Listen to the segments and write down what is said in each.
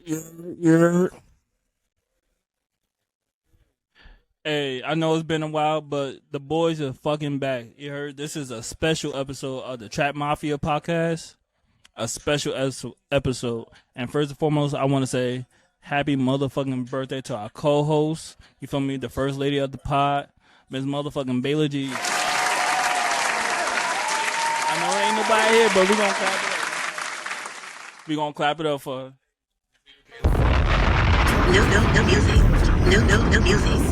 Yeah. Hey, I know it's been a while, but the boys are fucking back. You heard? This is a special episode of the Trap Mafia podcast. A special episode. And first and foremost, I want to say happy motherfucking birthday to our co-host. You feel me? The first lady of the pod, Miss motherfucking Bayla G'Z. I know there ain't nobody here, but we gonna clap it up. We gonna clap it up for her. No music. No music.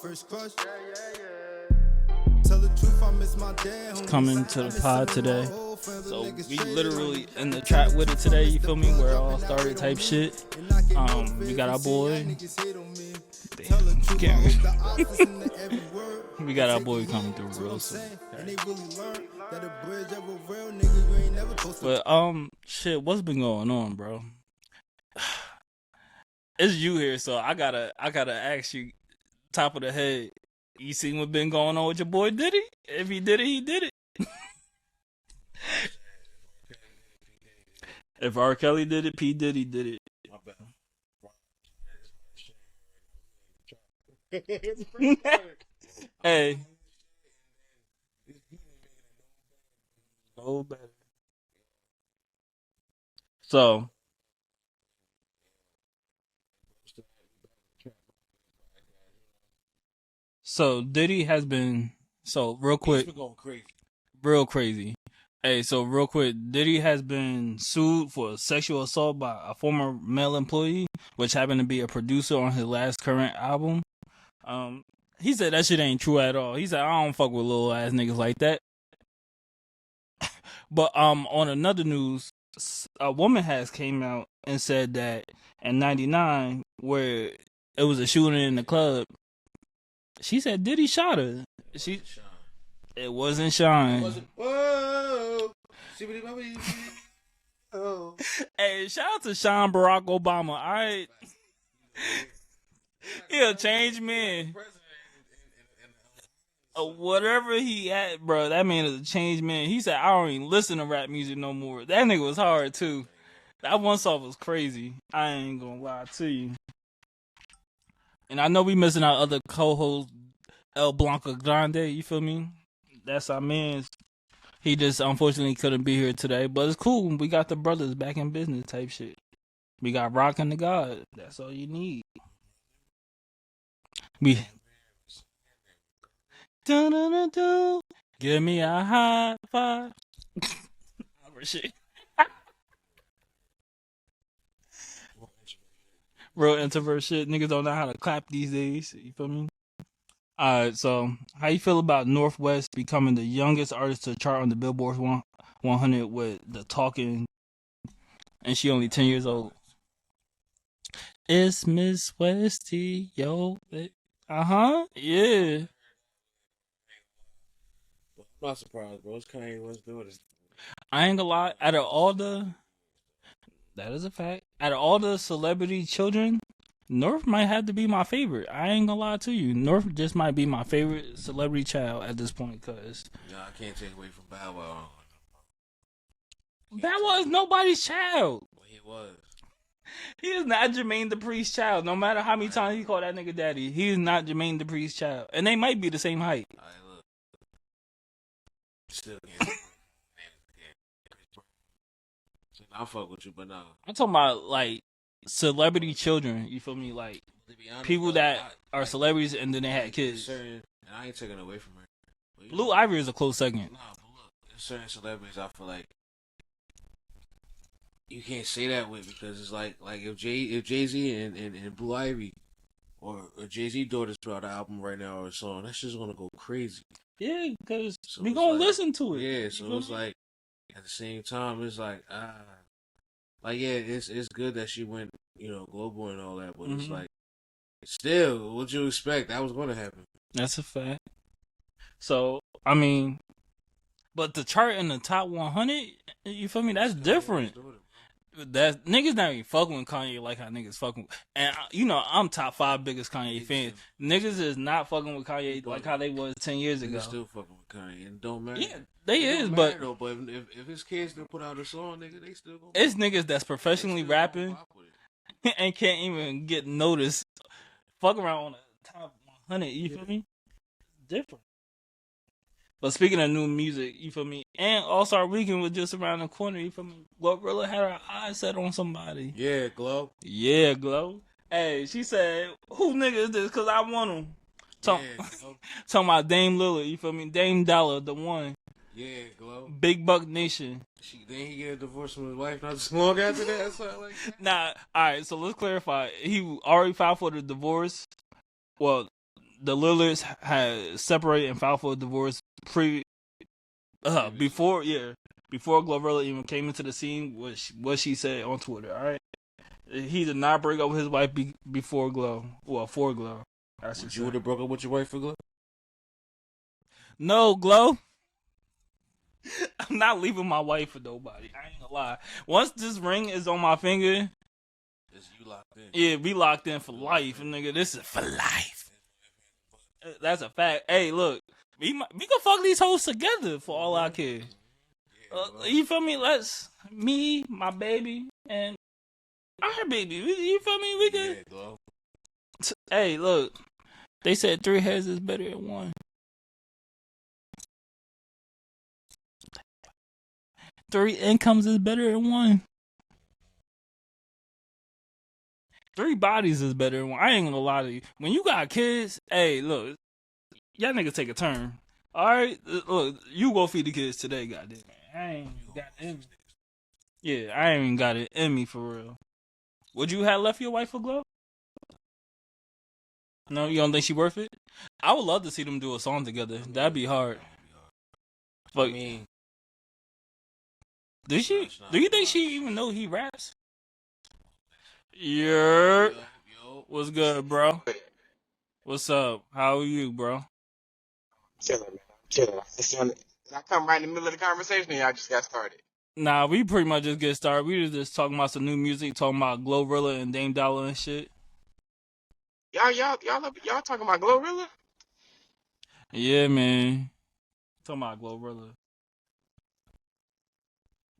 First crush. Tell the truth, I miss my dad. Coming to the pod today. So we literally in the trap with it today, you feel me? Where it all started type shit. We got our boy. Damn, we got our boy coming through real soon. Okay. But shit, what's been going on, bro? It's you here, so I gotta ask you, top of the head. You seen what been going on with your boy Diddy? If he did it, he did it. If R. Kelly did it, P. Diddy did it. Hey. No better. So Diddy has been real quick. He's been going crazy. Real crazy. Hey, so real quick, Diddy has been sued for sexual assault by a former male employee, which happened to be a producer on his last current album. He said that shit ain't true at all. He said, I don't fuck with little ass niggas like that. But on another news, a woman has came out and said that in '99, where it was a shooting in the club, she said Diddy shot her. It wasn't Sean. It wasn't. Whoa. Oh. Hey, shout out to Sean Barack Obama. All right. He'll change man. Whatever he at, bro, that man is a changed man. He said, I don't even listen to rap music no more. That nigga was hard, too. That one song was crazy. I ain't gonna lie to you. And I know we missing our other co-host, El Blanca Grande, you feel me? That's our man. He just unfortunately couldn't be here today, but it's cool. We got the brothers back in business type shit. We got Rock and the God. That's all you need. We do give me a high five. Shit. Real introvert shit. Niggas don't know how to clap these days. You feel me? Alright, so how you feel about Northwest becoming the youngest artist to chart on the Billboard 100 with the Talking, and she only 10 years old? It's Miss Westy, yo. Yeah. I'm not surprised, bro. It's Kanye West doing this. I ain't gonna lie. That is a fact. Out of all the celebrity children, North might have to be my favorite. I ain't gonna lie to you. North just might be my favorite celebrity child at this point, cause I can't take away from Bow Wow. that was nobody's child. Well, he was. He is not Jermaine Dupri's child. No matter how many times he called that nigga daddy, he is not Jermaine Dupri's child. And they might be the same height. All right, look. Still can't. I'll fuck with you, but no. I'm talking about like celebrity children. You feel me? Like Honest, people bro, that are celebrities and then they had kids. And I ain't taking away from her. Blue Ivy is a close second. Nah, but look, there's certain celebrities I feel like you can't say that with, because it's like if Jay-Z and Blue Ivy or Jay-Z daughters throughout the album right now or a song, that's just gonna go crazy. Yeah, because So we gonna like, listen to it. Yeah, so it's like at the same time it's like it's good that she went, global and all that, but it's like still, what you expect? That was gonna happen. That's a fact. So I mean, but the chart in the top 100, you feel me? That's different. That niggas not even fucking with Kanye like how niggas fucking. And I'm top 5 biggest Kanye fans. Niggas is not fucking with Kanye like how they was 10 years ago. Niggas still fucking with Kanye, and it don't matter. Yeah, they It is, don't but matter, though, but if his kids don't put out a song, nigga, they still gonna. it's niggas that's professionally they still gonna rapping pop with it. and can't even get noticed. Fuck around on the top 100. You feel me? Different. But speaking of new music, you feel me? And All-Star Weekend was just around the corner, you feel me? Glorilla had her eyes set on somebody. Yeah, Glow. Yeah, Glow. Hey, she said, who nigga is this? Because I want him. Talking about Dame Lillard, you feel me? Dame Dollar, the one. Yeah, Glow. Big Buck Nation. Then he get a divorce from his wife not too long after that. Something like that. Nah, alright, so let's clarify. He already filed for the divorce. Well, the Lillards had separated and filed for a divorce before Glorilla even came into the scene. What she said on Twitter. All right, he did not break up with his wife before Glow. Well, for Glow. You would have broke up with your wife for Glow? No, Glow. I'm not leaving my wife for nobody. I ain't gonna lie. Once this ring is on my finger, you locked in. Yeah, we locked in for life, nigga. This is for life. That's a fact. Hey, look, we can fuck these hoes together for all I care. You feel me? Me, my baby, and our baby. You feel me? We can. Yeah, Hey, look, they said 3 heads is better than 1. 3 incomes is better than 1. 3 bodies is better than 1. I ain't gonna lie to you. When you got kids, hey, look, y'all niggas take a turn. Alright? Look, you go feed the kids today, goddamn. I ain't got it in me. Yeah, I ain't even got it in me for real. Would you have left your wife for Glow? No, you don't think she worth it? I would love to see them do a song together. That'd be hard. But, I mean, do you think she even know he raps? Yeah. What's good, bro? What's up? How are you, bro? Chilling, man. Chilling. Did I come right in the middle of the conversation or y'all just got started? Nah, we pretty much just get started. We was just talking about some new music, talking about Glorilla and Dame Dollar and shit. Y'all talking about Glorilla? Yeah, man. Talking about Glorilla.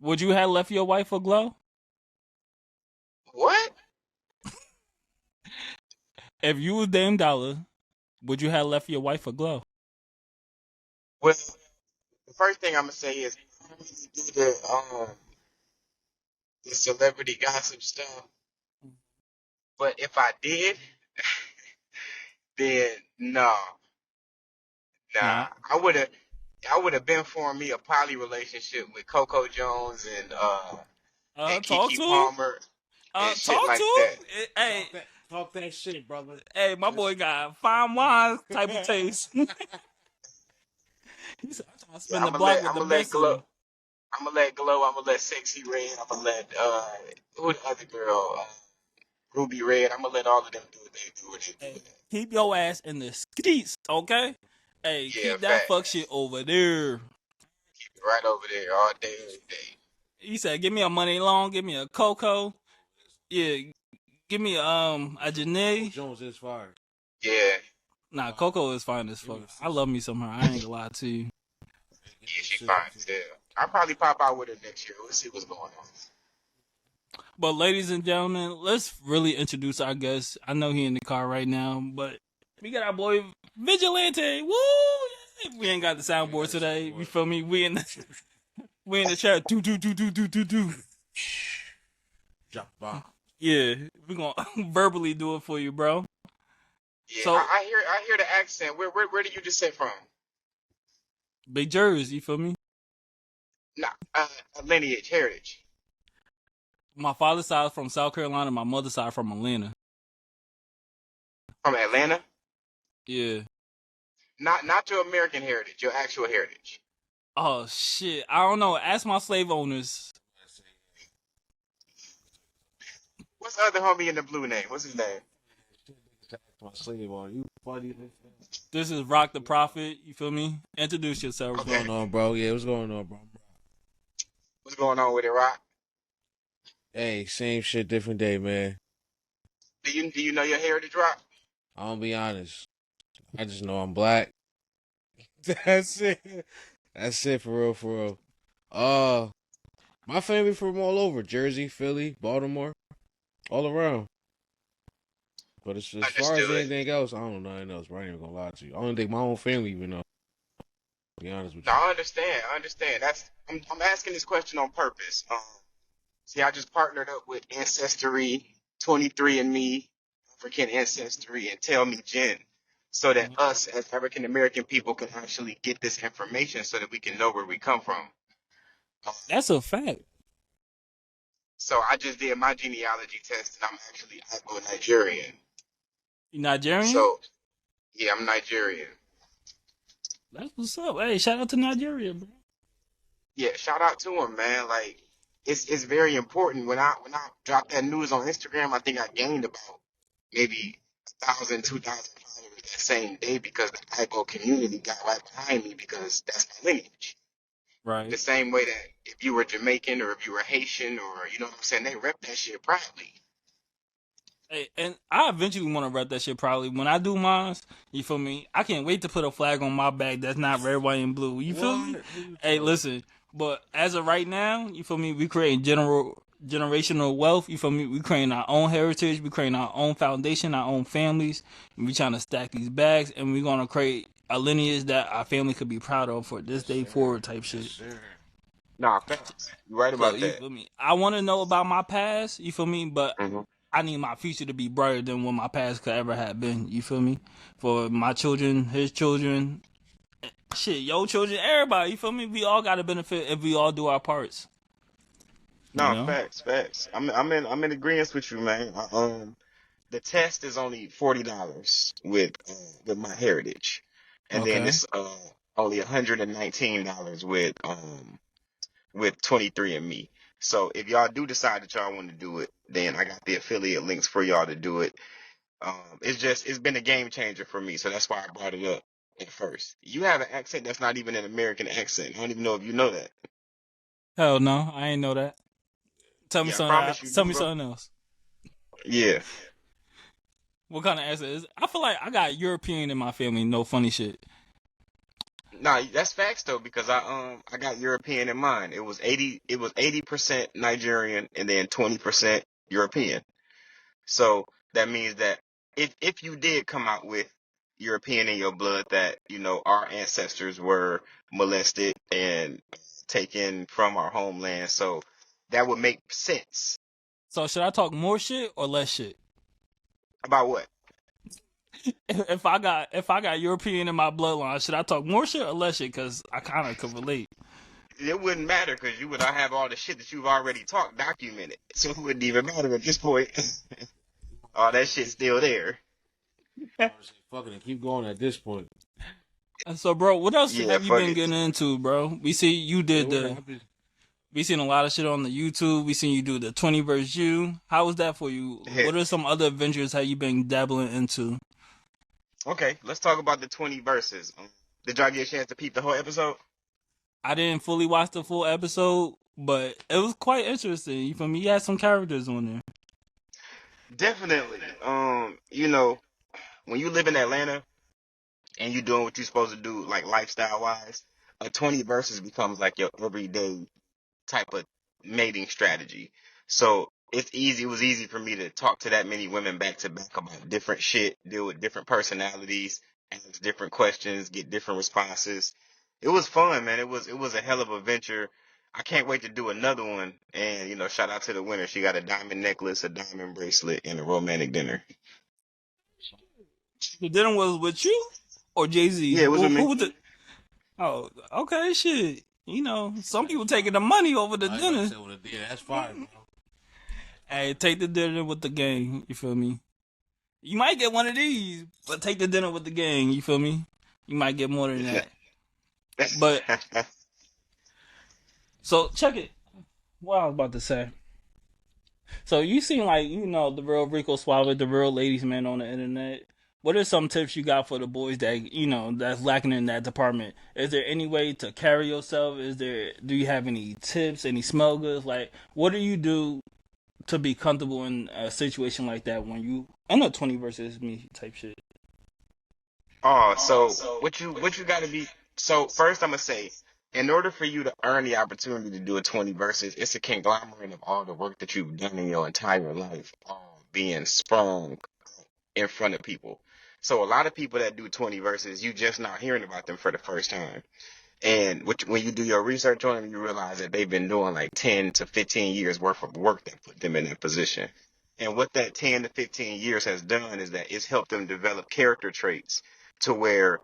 Would you have left your wife for Glow? What? If you was Dame Dollar, would you have left your wife for Glow? Well, the first thing I'm gonna say is I don't really do the celebrity gossip stuff. But if I did, then nah. Nah. I would have been forming me a poly relationship with Coco Jones and Talk Keke to him. Palmer and shit Talk like to that. him. Hey, talk that shit, brother. hey, my boy got fine wine type of taste. He said, I'm trying to spin the block with the best of them. I'm gonna let Glow. I'm gonna let Sexy Red. I'm gonna let who the other girl, Ruby Red. I'm gonna let all of them do what they do. Hey, keep your ass in the streets, okay? Hey, Yeah, keep that fact. fuck shit over there. Keep it right over there all day, every day. He said, give me a money long, give me a Coco. Yeah, give me a Janae. Jones is fired. Yeah. Nah, Coco is fine as fuck. I love me some her. I ain't gonna lie to you. Yeah, she fine as hell. I'll probably pop out with her next year. We'll see what's going on. But ladies and gentlemen, let's really introduce our guest. I know he in the car right now, but we got our boy Vigilante. Woo! Yeah. We ain't got the soundboard today. You feel me? We in the chat. Do. Drop bomb. Yeah, we gonna verbally do it for you, bro. Yeah, So- I hear the accent. Where did you just say from? Big Jersey, you feel me? Nah, lineage, heritage. My father's side from South Carolina, my mother's side from Atlanta. From Atlanta? Yeah. Not your American heritage, your actual heritage. Oh shit, I don't know. Ask my slave owners. What's the other homie in the blue name? What's his name? My slave on you, funny. This is Rock the Prophet. You feel me? Introduce yourself. What's going on, bro? Yeah, what's going on, bro? What's going on with it, Rock? Hey, same shit, different day, man. Do you know your heritage rock? I'm gonna be honest. I just know I'm black. That's it. That's it for real, for real. Uh, my family from all over Jersey, Philly, Baltimore, all around. But as far as Understood. anything else, I don't know nothing else. Bro. I ain't even gonna lie to you. I don't think my own family even know. To be honest with No, you. I understand. I understand. I'm asking this question on purpose. See, I just partnered up with Ancestry, 23andMe, African Ancestry, and Tell Me Gen, so that us as African American people can actually get this information, so that we can know where we come from. Um, That's a fact. so I just did my genealogy test, and I'm actually Igbo Nigerian. You Nigerian? So yeah, I'm Nigerian. That's what's up. Hey, shout out to Nigeria, bro. Yeah, shout out to him, man. Like it's very important. When I dropped that news on Instagram, I think I gained about maybe 1,000, 2,000 followers that same day because the Igbo community got right behind me because that's my lineage. The Right. same way that if you were Jamaican or if you were Haitian or you know what I'm saying, they rep that shit proudly. Hey, and I eventually want to rep that shit probably. When I do mine, you feel me? I can't wait to put a flag on my back that's not red, white, and blue. You feel me? What? Who you Hey, talking? listen. But as of right now, you feel me? We creating generational wealth. You feel me? We creating our own heritage. We creating our own foundation, our own families. And we trying to stack these bags, and we gonna create a lineage that our family could be proud of for this Yes, day sir. forward type Yes, shit. sir. Nah, facts. You right So about you that. feel me? I want to know about my past. You feel me? But Hmm. I need my future to be brighter than what my past could ever have been. You feel me? For my children, his children, shit, your children, everybody. You feel me? We all got to benefit if we all do our parts. You Nah, know? facts, facts. I'm in agreement with you, man. The test is only $40 with my heritage, and then Okay. it's only $119 with 23andMe. So if y'all do decide that y'all want to do it, then I got the affiliate links for y'all to do it. It's been a game changer for me, so that's why I brought it up at first. You have an accent that's not even an American accent. I don't even know if you know that. Hell no, I ain't know that. Tell me Yeah, I something. promise you Tell do, me bro. something else. Yeah. What kind of accent is? I feel like I got European in my family. No funny shit. Nah, that's facts though, because I got European in mind. It was 80% Nigerian and then 20% European. So that means that if you did come out with European in your blood, that you know our ancestors were molested and taken from our homeland, so that would make sense. So should I talk more shit or less shit? About what? If I got European in my bloodline, should I talk more shit or less shit? Cause I kind of could relate. It wouldn't matter because you would have all the shit that you've already talked documented, so it wouldn't even matter at this point. All that shit's still there. I would say fucking and keep going at this point. So, bro, what else Yeah, have you fuck been it. getting into, bro? We see you Yeah, did what the. happened? We seen a lot of shit on the YouTube. We seen you do the 20 verse you. How was that for you? What are some other adventures have you been dabbling into? Okay, let's talk about the 20 verses. Did y'all get a chance to peep the whole episode? I didn't fully watch the full episode, but it was quite interesting. You feel me? You had some characters on there. Definitely. When you live in Atlanta and you doing what you're supposed to do, like lifestyle wise, a 20 verses becomes like your everyday type of mating strategy. So it was easy for me to talk to that many women back to back about different shit, deal with different personalities, ask different questions, get different responses. It was fun, man. It was a hell of a venture. I can't wait to do another one. And shout out to the winner. She got a diamond necklace, a diamond bracelet, and a romantic dinner. The dinner was with you or Jay Z? Yeah, it was Who with who me. was the? Oh, okay, shit. Some people taking the money over the I ain't about to dinner. say what it did. That's fire, bro. Hey, take the dinner with the gang. You feel me? You might get one of these, but take the dinner with the gang. You feel me? You might get more than that. But so check it. What I was about to say. So you seem like the real Rico Suave, the real ladies man on the internet. What are some tips you got for the boys that that's lacking in that department? Is there any way to carry yourself? Do you have any tips, any smell goods? Like, what do you do to be comfortable in a situation like that when you in a 20 versus me type shit? Oh, so what you got to be? So first, I'm gonna say, in order for you to earn the opportunity to do a 20 verses, it's a conglomerate of all the work that you've done in your entire life, all being sprung in front of people. So a lot of people that do 20 verses, you just not hearing about them for the first time. And when you do your research on them, you realize that they've been doing like 10 to 15 years worth of work that put them in that position. And what that 10 to 15 years has done is that it's helped them develop character traits to where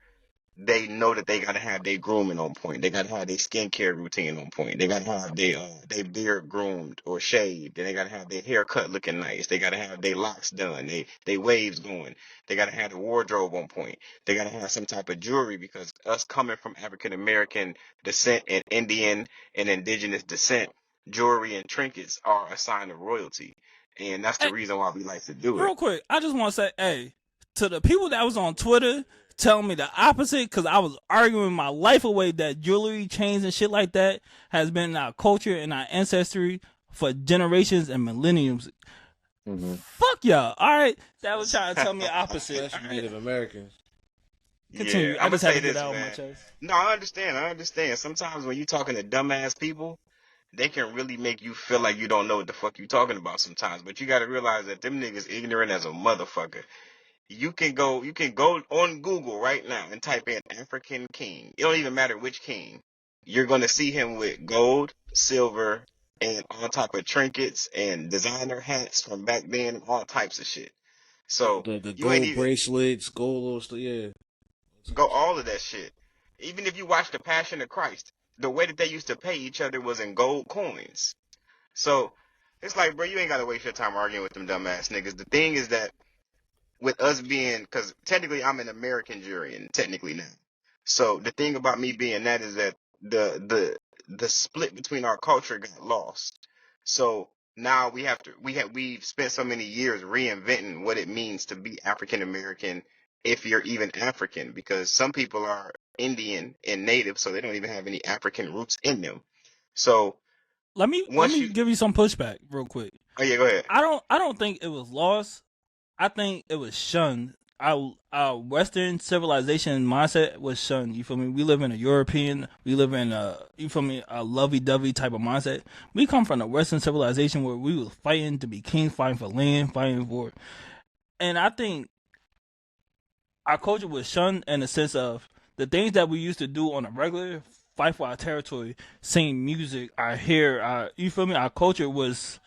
they know that they gotta have their grooming on point. They gotta have their skincare routine on point. They gotta have their beard groomed or shaved. And they gotta have their hair cut looking nice. They gotta have their locks done. They waves going. They gotta have the wardrobe on point. They gotta have some type of jewelry because us coming from African American descent and Indian and indigenous descent, jewelry and trinkets are a sign of royalty. And that's the Hey, reason why we like to do it. real quick, I just want to say, hey, to the people that was on Twitter telling me the opposite, because I was arguing my life away that jewelry, chains, and shit like that has been in our culture and our ancestry for generations and millenniums. Fuck y'all. All right, that was trying to tell me the opposite. Especially Native Americans. Continue. Yeah, I I'm gonna just had say to get this, that out of my man. chest. No, I understand. I understand. Sometimes when you're talking to dumbass people, they can really make you feel like you don't know what the fuck you talking about sometimes. But you gotta realize that them niggas ignorant as a motherfucker. You can go on Google right now and type in African king. It don't even matter which king. You're gonna see him with gold, silver, and all type of trinkets and designer hats from back then, all types of shit. So The you ain't gold even bracelets, gold little stuff, yeah. go all of that shit. Even if you watch the Passion of Christ, the way that they used to pay each other was in gold coins. So it's like, bro, you ain't gotta waste your time arguing with them dumbass niggas. The thing is that with us being, because technically I'm an American Jurian, technically now. So the thing about me being that is that the split between our culture got lost. So now we've spent so many years reinventing what it means to be African American if you're even African, because some people are Indian and native, so they don't even have any African roots in them. So Let me once you, give you some pushback real quick. oh yeah, go ahead. I don't think it was lost. I think it was shunned. Our Western civilization mindset was shunned. You feel me? We live in a European. We live in you feel me, a lovey-dovey type of mindset. We come from a Western civilization where we was fighting to be king, fighting for land, fighting for. And I think our culture was shunned in the sense of the things that we used to do on a regular, fight for our territory, sing music, our hair, you feel me? Our culture was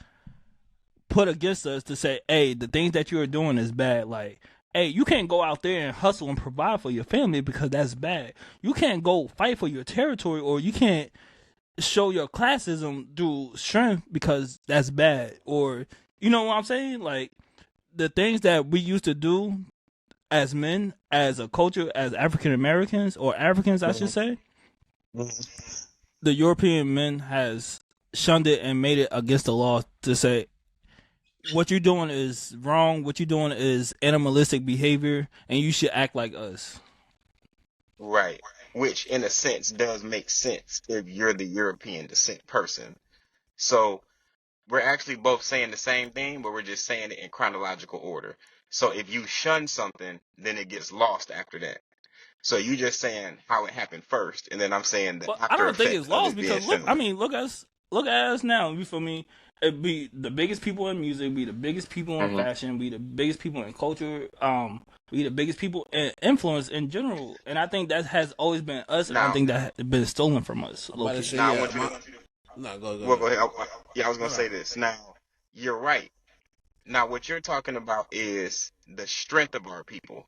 put against us to say, hey, the things that you're doing is bad. Like, hey, you can't go out there and hustle and provide for your family because that's bad. You can't go fight for your territory, or you can't show your classism through strength because that's bad. Or, you know what I'm saying? Like, the things that we used to do as men, as a culture, as African Americans, or Africans, I should say, the European men has shunned it and made it against the law to say, what you're doing is wrong. What you're doing is animalistic behavior, and you should act like us. Right. Which in a sense does make sense if you're the European descent person. So we're actually both saying the same thing, but we're just saying it in chronological order. So if you shun something, then it gets lost after that. So you just saying how it happened first, and then I'm saying the But I after don't think effect it's of lost it being because look, I shunned. mean, look at us now. You feel me? It be the biggest people in music, be the biggest people in fashion, be the biggest people in culture, be the biggest people in influence in general. And I think that has always been us. And I don't Now, think that has been stolen from us. I'm about to Low-key. say, now I yeah, want you to, no, go well, ahead. go ahead. Yeah, I was gonna say this. Now, you're right. Now, what you're talking about is the strength of our people.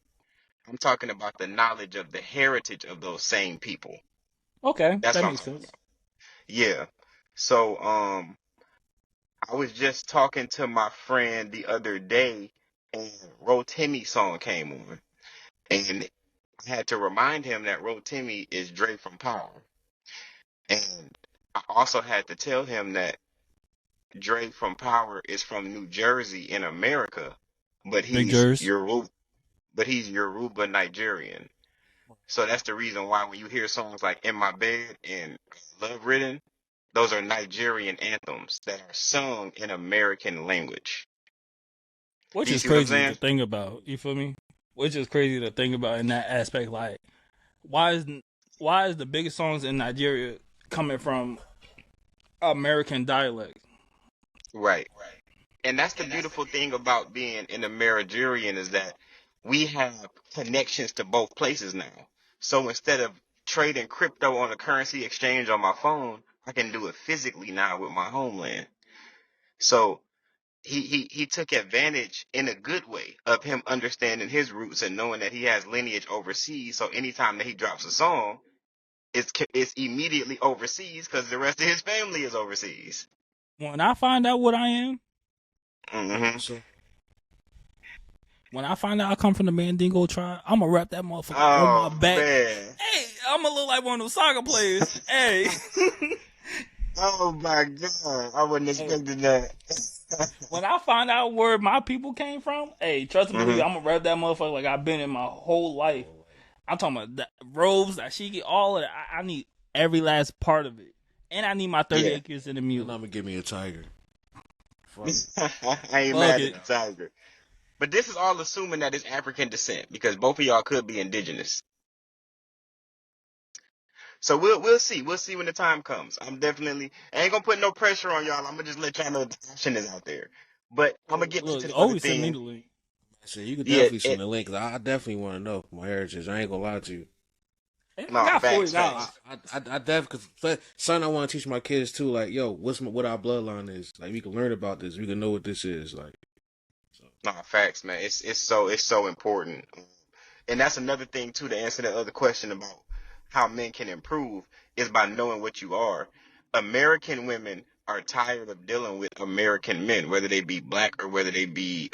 I'm talking about the knowledge of the heritage of those same people. Okay, That's that what I'm makes talking sense. about. Yeah. So, I was just talking to my friend the other day, and Rotimi song came on, and I had to remind him that Rotimi is Dre from Power, and I also had to tell him that Dre from Power is from New Jersey in America, but Big Jers. he's Yoruba Nigerian. So that's the reason why when you hear songs like "In My Bed" and "Love Ridden," those are Nigerian anthems that are sung in American language. Which Do you is see what I'm crazy to saying? think about. You feel me? Which is crazy to think about in that aspect. Like, why is why is the biggest songs in Nigeria coming from American dialect? Right. And that's the beautiful thing about being an Amerigerian is that we have connections to both places now. So instead of trading crypto on a currency exchange on my phone, I can do it physically now with my homeland. So he took advantage in a good way of him understanding his roots and knowing that he has lineage overseas. So anytime that he drops a song, it's immediately overseas because the rest of his family is overseas. When I find out what I am, Hmm. So when I find out I come from the Mandingo tribe, I'm gonna wrap that motherfucker on my Oh back. man. Hey, I'm gonna look like one of those soccer players. Hey. Oh my God. I wasn't expecting that. When I find out where my people came from, hey, trust and believe, Hmm. I'm gonna rep that motherfucker like I've been in my whole life. I'm talking about the robes, that she get, all of it. I need every last part of it, and I need my 30 Yeah. acres in the and mule. I'm gonna give me a tiger. Fuck. I ain't Fuck mad it. at the tiger. But this is all assuming that it's African descent because both of y'all could be indigenous. So we'll see. We'll see when the time comes. I ain't gonna put no pressure on y'all. I'm gonna just let y'all know the option is out there. But I'm gonna get back to Look, the other always send me thing. the link. So you could Yeah, definitely send the link. 'Cause I definitely want to know my heritage. I ain't gonna lie to you. Hey, I no, got facts, $40. facts. I definitely, cause son, I want to teach my kids too. Like, yo, what our bloodline is. Like, we can learn about this. We can know what this is. Like, so. No, facts, man. It's so important. And that's another thing too, to answer that other question about how men can improve is by knowing what you are. American women are tired of dealing with American men, whether they be black or whether they be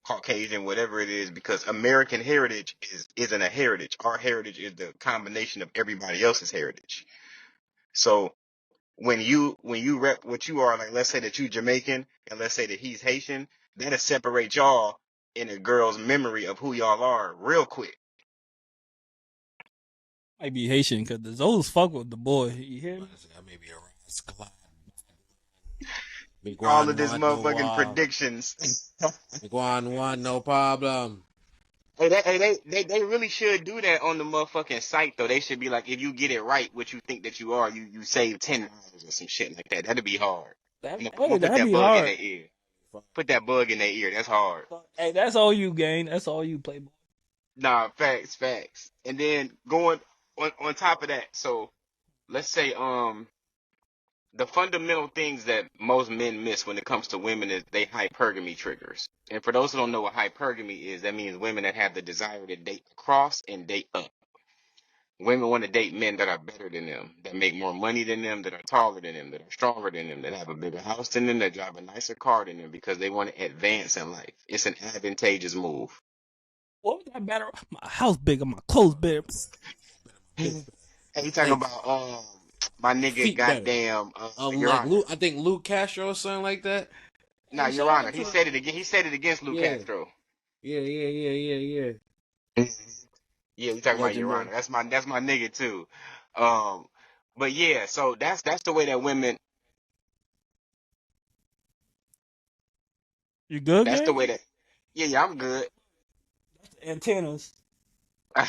Caucasian, whatever it is, because American heritage isn't a heritage. Our heritage is the combination of everybody else's heritage. So when you rep what you are, like let's say that you Jamaican and let's say that he's Haitian, that'll separate y'all in a girl's memory of who y'all are real quick. Might be Haitian because the Zolas fuck with the boy. You hear me? I may be a rascal. Me All of guan this one no motherfucking predictions. Me guan one no problem. They really should do that on the motherfucking site though. They should be like, if you get it right, what you think that you are, you save $10 or some shit like that. That'd be hard. I'm Hey, gonna put that'd that be bug in hard. their ear. Put that bug in their ear. That's hard. Hey, that's all you gain. That's all you play. Nah, facts, facts. And then going on top of that, so let's say the fundamental things that most men miss when it comes to women is they hypergamy triggers. And for those who don't know what hypergamy is, that means women that have the desire to date across and date up. Women want to date men that are better than them, that make more money than them, that are taller than them, that are stronger than them, that have a bigger house than them, that drive a nicer car than them because they want to advance in life. It's an advantageous move. What was that better? My house bigger, my clothes bigger. Hey, you talking Like, about my nigga feet better. goddamn Your Like Honor. Luke, I think Luke Castro or something like that. Nah, Hey, Your shout Honor. out He to said it again. He said it against Lou Yeah, Castro. yeah. Yeah, you talking about Legend, Your bro. Honor. That's my nigga too. Um, but yeah, so that's the way that women. you good, That's the gang? way that. Yeah, I'm good. Antennas. uh,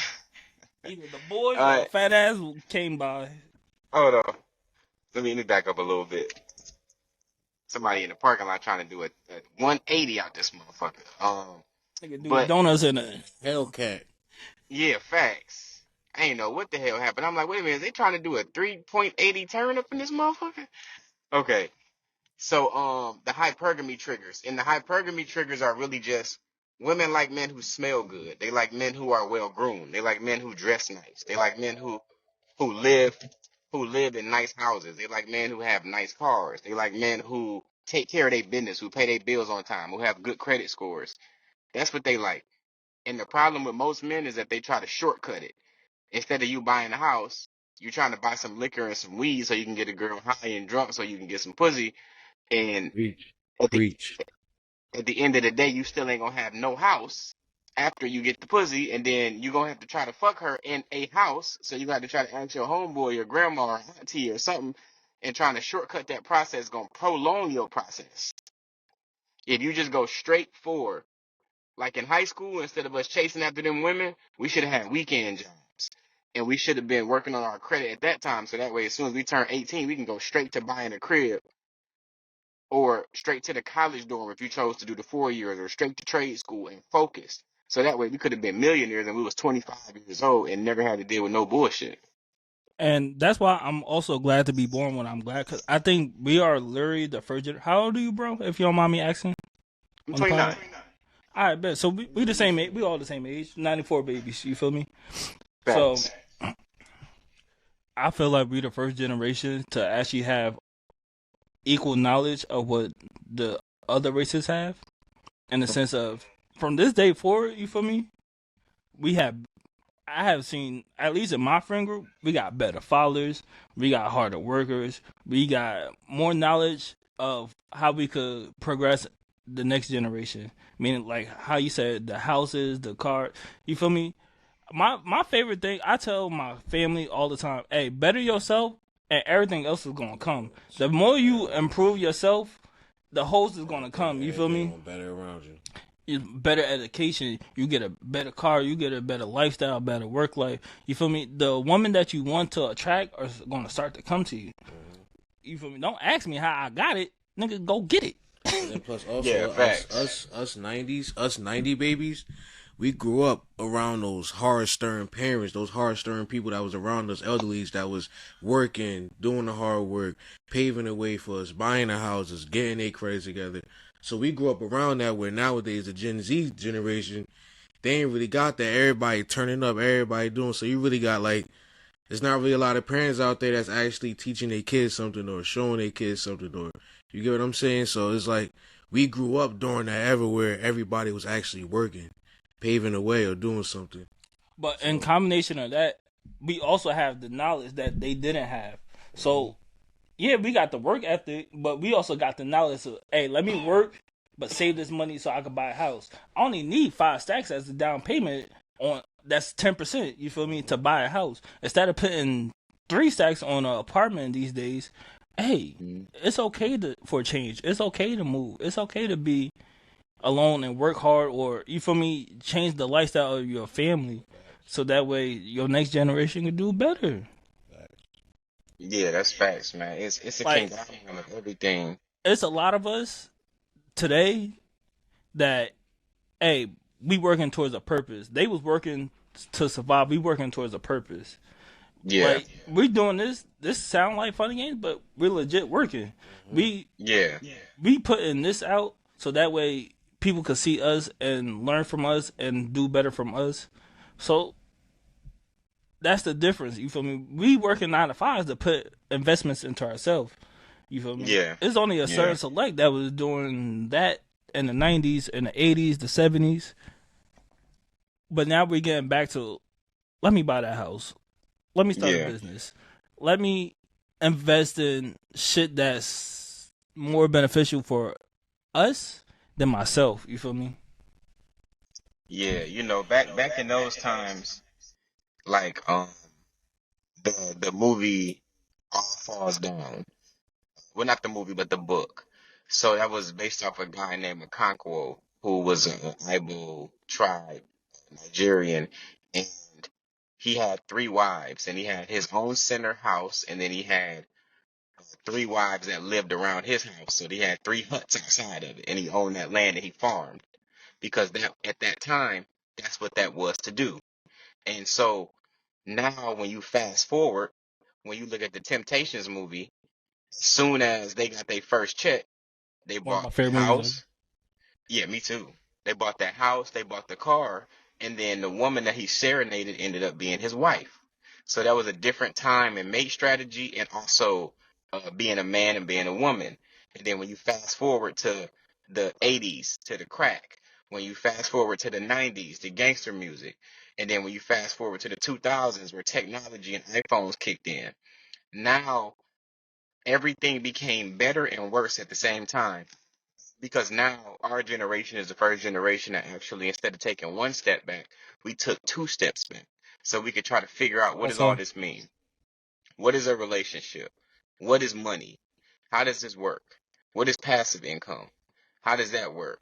Either the boys or a fat ass came by. hold on. Let me back up a little bit. Somebody in the parking lot trying to do a 180 out this motherfucker. Nigga doing But donuts in it. Hellcat. yeah, facts. I ain't know what the hell happened. I'm like, wait a minute, they trying to do a 3.80 turn up in this motherfucker? Okay. So the hypergamy triggers. And the hypergamy triggers are really just women like men who smell good. They like men who are well groomed. They like men who dress nice. They like men who live who live in nice houses. They like men who have nice cars. They like men who take care of their business, who pay their bills on time, who have good credit scores. That's what they like. And the problem with most men is that they try to shortcut it. Instead of you buying a house, you're trying to buy some liquor and some weed so you can get a girl high and drunk so you can get some pussy. And Preach. at the Preach. at the end of the day, you still ain't gonna have no house after you get the pussy, and then you gonna have to try to fuck her in a house. So you got to try to ask your homeboy, your grandma, or auntie, or something, And trying to shortcut that process is going to prolong your process. If you just go straight forward, like in high school, instead of us chasing after them women, we should have had weekend jobs. And we should have been working on our credit at that time. So that way, as soon as we turn 18, we can go straight to buying a crib or straight to the college dorm if you chose to do the 4 years, or straight to trade school and focus. So that way we could have been millionaires and we was 25 years old and never had to deal with no bullshit. And that's why I'm also glad to be born when I'm glad, because I think we are literally the first generation. How old are you, bro? If you don't mind me asking. I'm On the 29. pod? All right, bet. So we the same age. We all the same age. 94 babies. You feel me? So Facts. I feel like we the first generation to actually have equal knowledge of what the other races have, in the sense of from this day forward. You feel me? I have seen, at least in my friend group, we got better fathers, we got harder workers, we got more knowledge of how we could progress the next generation. Meaning, like how you said, the houses, the car. You feel me? My favorite thing, I tell my family all the time, hey, better yourself and everything else is gonna come. The more you improve yourself, the host is gonna come. You feel me? Better around you. Better education, you get a better car, you get a better lifestyle, better work life. You feel me? The woman that you want to attract are going to start to come to you. You feel me? Don't ask me how I got it, nigga. Go get it. And then plus also Yeah, facts. us 90 babies, we grew up around those hard stern parents, those hard stern people that was around us, elderlies that was working, doing the hard work, paving the way for us, buying the houses, getting their credits together. So we grew up around that, where nowadays the Gen Z generation, they ain't really got that. Everybody turning up, everybody doing. So you really got like, there's not really a lot of parents out there that's actually teaching their kids something or showing their kids something, or you get what I'm saying? So it's like we grew up during that era where everybody was actually working, paving the way or doing something. But in combination of that, we also have the knowledge that they didn't have. So yeah, we got the work ethic, but we also got the knowledge of, hey, let me work, but save this money so I can buy a house. I only need 5 stacks as a down payment on, that's 10%, you feel me, to buy a house. Instead of putting 3 stacks on an apartment these days, hey, it's okay for change. It's okay to move. It's okay to be alone and work hard, or, you feel me, change the lifestyle of your family so that way your next generation can do better. Yeah, that's facts, man. It's a Like, conglomerate of everything. it's a lot of us today that, hey, we working towards a purpose. They was working to survive. We working towards a purpose. Yeah. Like, we doing this. This sound like funny games, but we're legit working. We Yeah. putting this out so that way people could see us and learn from us and do better from us. So that's the difference. You feel me? We working 9 to 5s to put investments into ourselves. You feel me? Yeah. It's only a certain Yeah. select that was doing that in the 90s, in the 80s, the 70s. But now we're getting back to, let me buy that house. Let me start Yeah. a business. Let me invest in shit that's more beneficial for us than myself. You feel me? Yeah, back in those times, like the movie All Falls Down. Well, not the movie, but the book. So that was based off a guy named Okonkwo, who was an Igbo tribe, Nigerian, and he had 3 wives, and he had his own center house, and then he had 3 wives that lived around his house. So he had 3 huts outside of it, and he owned that land and he farmed, because that at that time, that's what that was to do. And so now when you fast forward, when you look at the Temptations movie, as soon as they got their first check, they One of my bought the favorite movies. house. Yeah, me too. They bought that house, they bought the car, and then the woman that he serenaded ended up being his wife. So that was a different time in mate strategy, and also being a man and being a woman. And then when you fast forward to the 80s, to the crack, when you fast forward to the 90s, the gangster music, and then when you fast forward to the 2000s where technology and iPhones kicked in, now everything became better and worse at the same time. Because now our generation is the first generation that actually, instead of taking 1 step back, we took 2 steps back. So we could try to figure out, what does all Also, this mean? What is a relationship? What is money? How does this work? What is passive income? How does that work?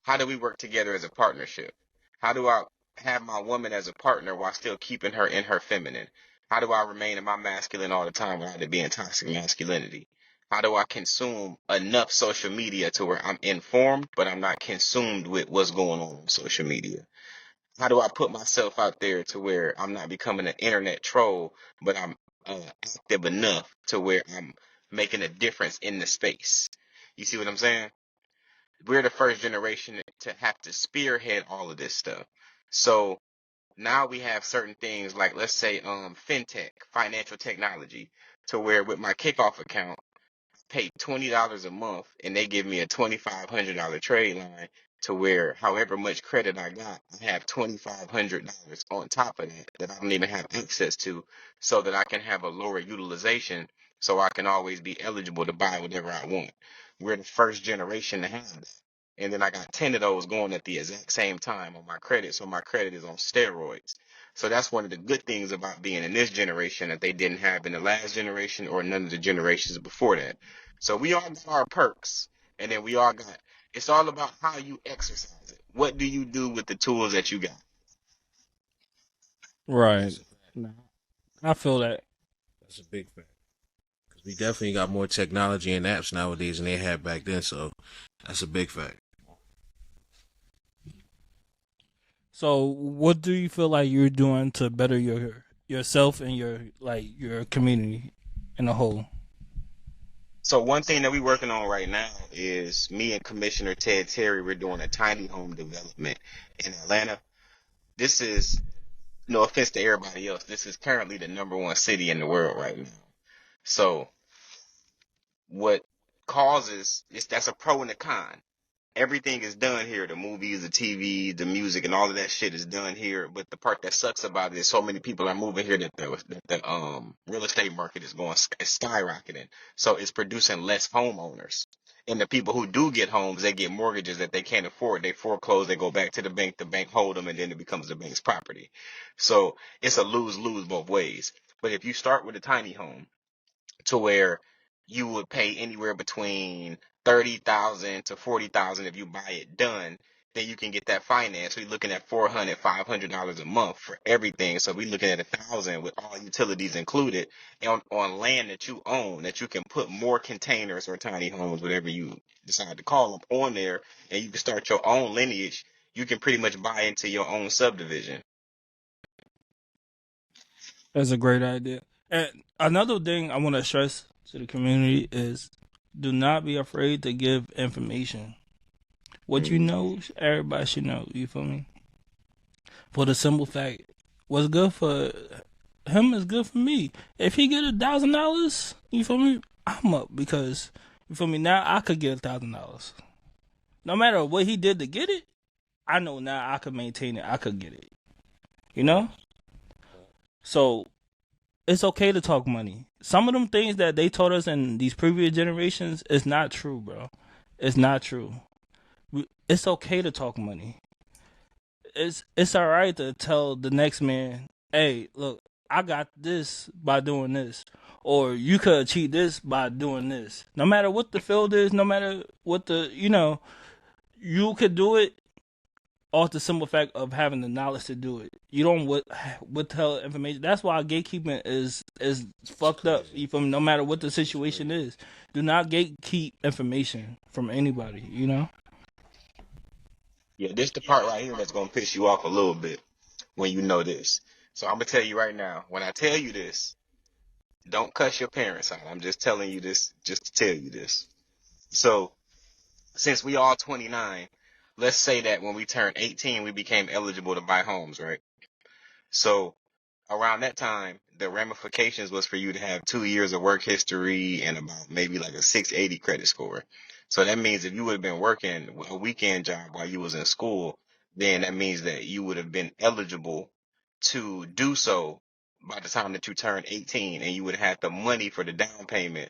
How do we work together as a partnership? How do I have my woman as a partner while still keeping her in her feminine? How do I remain in my masculine all the time without it being toxic masculinity? How do I consume enough social media to where I'm informed, but I'm not consumed with what's going on social media? How do I put myself out there to where I'm not becoming an internet troll, but I'm active enough to where I'm making a difference in the space? You see what I'm saying? We're the first generation to have to spearhead all of this stuff. So now we have certain things like, let's say, fintech, financial technology, to where with my kickoff account, pay $20 a month and they give me a $2,500 trade line to where however much credit I got, I have $2,500 on top of that that I don't even have access to so that I can have a lower utilization so I can always be eligible to buy whatever I want. We're the first generation to have that. And then I got 10 of those going at the exact same time on my credit. So my credit is on steroids. So that's one of the good things about being in this generation that they didn't have in the last generation or none of the generations before that. So we all got our perks, and then we all got, it's all about how you exercise it. What do you do with the tools that you got? Right. That's a fact. Nah, I feel that. That's a big fact. Because we definitely got more technology and apps nowadays than they had back then. So that's a big fact. So, what do you feel like you're doing to better yourself and your community in a whole? So one thing that we're working on right now is me and Commissioner Ted Terry, we're doing a tiny home development in Atlanta. This is, no offense to everybody else, this is currently the #1 city in the world right now. So what causes, that's a pro and a con. Everything is done here. The movies, the TV, the music, and all of that shit is done here. But the part that sucks about it is so many people are moving here that the real estate market is skyrocketing. So it's producing less homeowners. And the people who do get homes, they get mortgages that they can't afford. They foreclose, they go back to the bank hold them, and then it becomes the bank's property. So it's a lose-lose both ways. But if you start with a tiny home, to where you would pay anywhere between 30,000 to 40,000 if you buy it done, then you can get that finance. We're looking at $400, $500 a month for everything. So we're looking at 1,000 with all utilities included on land that you own, that you can put more containers or tiny homes, whatever you decide to call them, on there, and you can start your own lineage. You can pretty much buy into your own subdivision. That's a great idea. And another thing I want to stress to the community is do not be afraid to give information. What you know, everybody should know. You feel me? For the simple fact, what's good for him is good for me. If he get $1,000, you feel me? I'm up because you feel me. Now I could get $1,000. No matter what he did to get it, I know now I could maintain it. I could get it. You know? So it's okay to talk money. Some of them things that they taught us in these previous generations is not true, bro. It's not true. It's okay to talk money. It's all right to tell the next man, hey, look, I got this by doing this, or you could achieve this by doing this. No matter what the field is, no matter what you could do it off the simple fact of having the knowledge to do it. You don't withhold information. That's why gatekeeping is fucked up. You feel me? No matter what the situation is, do not gatekeep information from anybody. You know. Yeah, this the part right here that's gonna piss you off a little bit when you know this. So I'm gonna tell you right now, when I tell you this, don't cuss your parents out. I'm just telling you this just to tell you this. So since we all 29, let's say that when we turned 18, we became eligible to buy homes, right? So around that time, the ramifications was for you to have 2 years of work history and about maybe like a 680 credit score. So that means if you would have been working a weekend job while you was in school, then that means that you would have been eligible to do so by the time that you turn 18, and you would have had the money for the down payment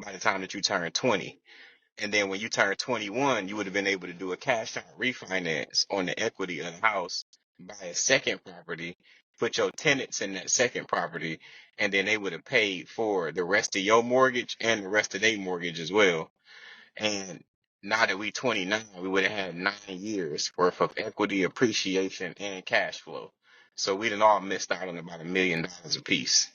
by the time that you turn 20. And then when you turn 21, you would have been able to do a cash out refinance on the equity of the house, buy a second property, put your tenants in that second property, and then they would have paid for the rest of your mortgage and the rest of their mortgage as well. And now that we 29, we would have had 9 years worth of equity appreciation and cash flow. So we done all missed out on about $1 million a piece.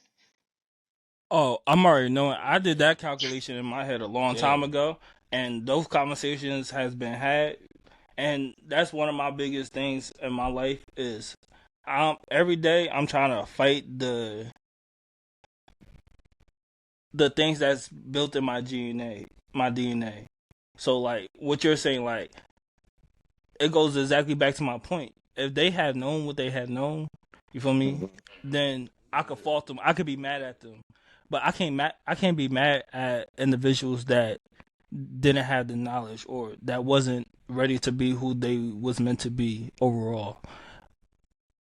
Oh, I'm already knowing. I did that calculation in my head a long time Damn. ago, and those conversations has been had. And that's one of my biggest things in my life is, every day I'm trying to fight the things that's built in my DNA. So like what you're saying, like it goes exactly back to my point. If they had known what they had known, you feel me? Then I could fault them. I could be mad at them, but I can't be mad at individuals that didn't have the knowledge or that wasn't ready to be who they was meant to be overall.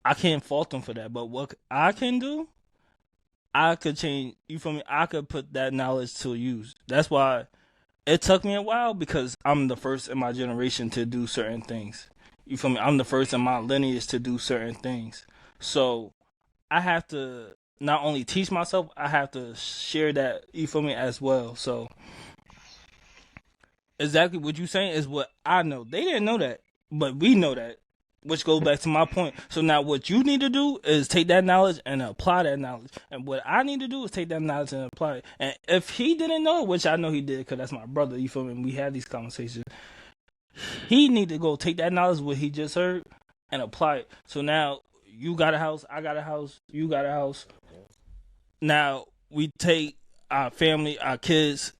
I can't fault them for that. But what I can do, I could change. You feel me? I could put that knowledge to use. That's why it took me a while, because I'm the first in my generation to do certain things. You feel me? I'm the first in my lineage to do certain things. So I have to not only teach myself, I have to share that, you feel me, as well. So exactly what you saying is what I know. They didn't know that, but we know that, which goes back to my point. So now what you need to do is take that knowledge and apply that knowledge. And what I need to do is take that knowledge and apply it. And if he didn't know it, which I know he did because that's my brother, you feel me? We had these conversations. He need to go take that knowledge, what he just heard, and apply it. So now you got a house, I got a house, you got a house. Now we take our family, our kids,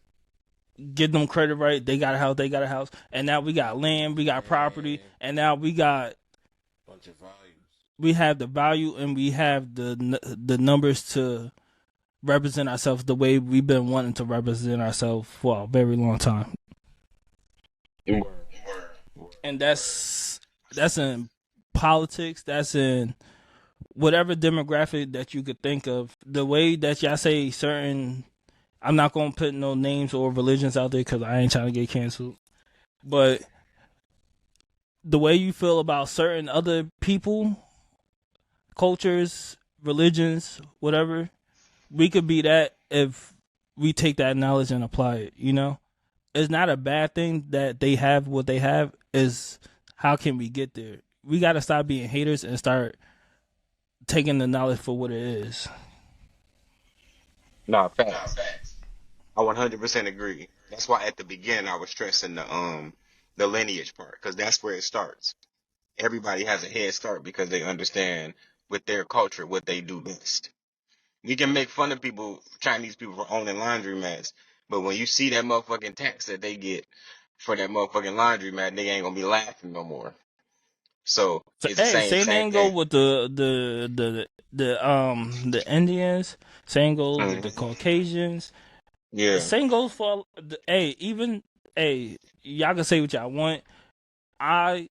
get them credit right. They got a house, they got a house. And now we got land, we got property, and now we got Bunch of values. we have the value and we have the numbers to represent ourselves the way we've been wanting to represent ourselves for a very long time. And that's in politics, that's in whatever demographic that you could think of. The way that y'all say certain, I'm not gonna put no names or religions out there because I ain't trying to get canceled, but the way you feel about certain other people, cultures, religions, whatever, we could be that if we take that knowledge and apply it, you know? It's not a bad thing that they have what they have, is how can we get there? We got to stop being haters and start taking the knowledge for what it is. No, facts. I 100% agree. That's why at the beginning I was stressing the lineage part, because that's where it starts. Everybody has a head start because they understand with their culture what they do best. We can make fun of people, Chinese people, for owning laundromats, but when you see that motherfucking tax that they get for that motherfucking laundromat, they ain't gonna be laughing no more. So So, it's the hey, same same same thing go thing. with the Indians. Same goes with the Mhm. Caucasians. Yeah, Same goes for even y'all can say what y'all want. I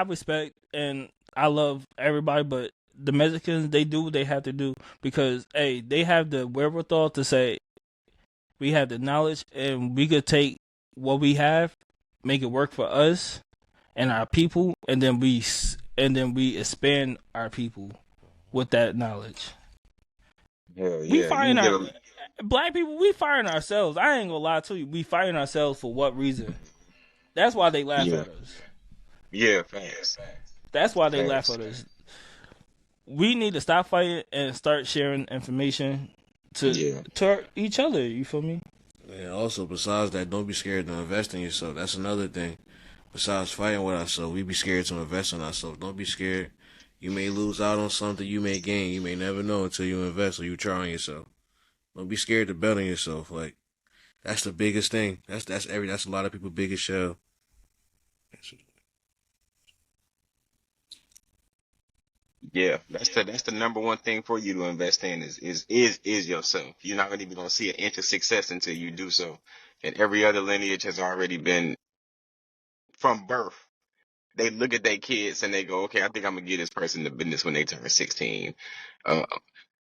respect and I love everybody, but the Mexicans, they do what they have to do because they have the wherewithal to say we have the knowledge and we could take what we have, make it work for us and our people, and then we expand our people with that knowledge. hell We yeah. You find can get our a black people. We firing ourselves. I ain't gonna lie to you. We firing ourselves for what reason? That's why they laugh yeah, at us. yeah, facts, That's why they laugh facts. at us. We need to stop fighting and start sharing information to Yeah, each other. You feel me? And also, besides that, don't be scared to invest in yourself. That's another thing. Besides fighting with ourselves, we be scared to invest in ourselves. Don't be scared. You may lose out on something, you may gain. You may never know until you invest or you try on yourself. Don't be scared to bet on yourself. Like, that's the biggest thing. That's a lot of people's biggest shell. yeah. That's the number one thing for you to invest in is yourself. You're not gonna even gonna see an inch of success until you do so. And every other lineage has already been from birth. They look at their kids and they go, okay, I think I'm gonna give this person the business when they turn 16. Uh,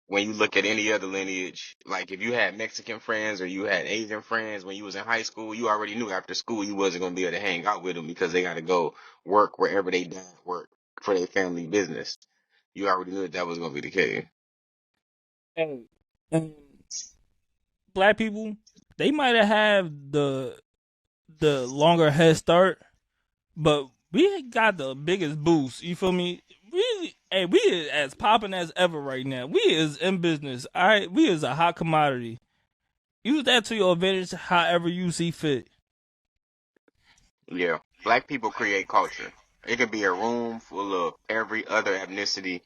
when you look at any other lineage, like if you had Mexican friends or you had Asian friends when you was in high school, you already knew after school you wasn't gonna be able to hang out with them because they got to go work wherever they dad work for their family business. You already knew that was gonna be the case. And black people, they might have had the longer head start, but we got the biggest boost. You feel me? We is as popping as ever right now. We is in business. All right, we is a hot commodity. Use that to your advantage, however you see fit. Yeah, black people create culture. It could be a room full of every other ethnicity.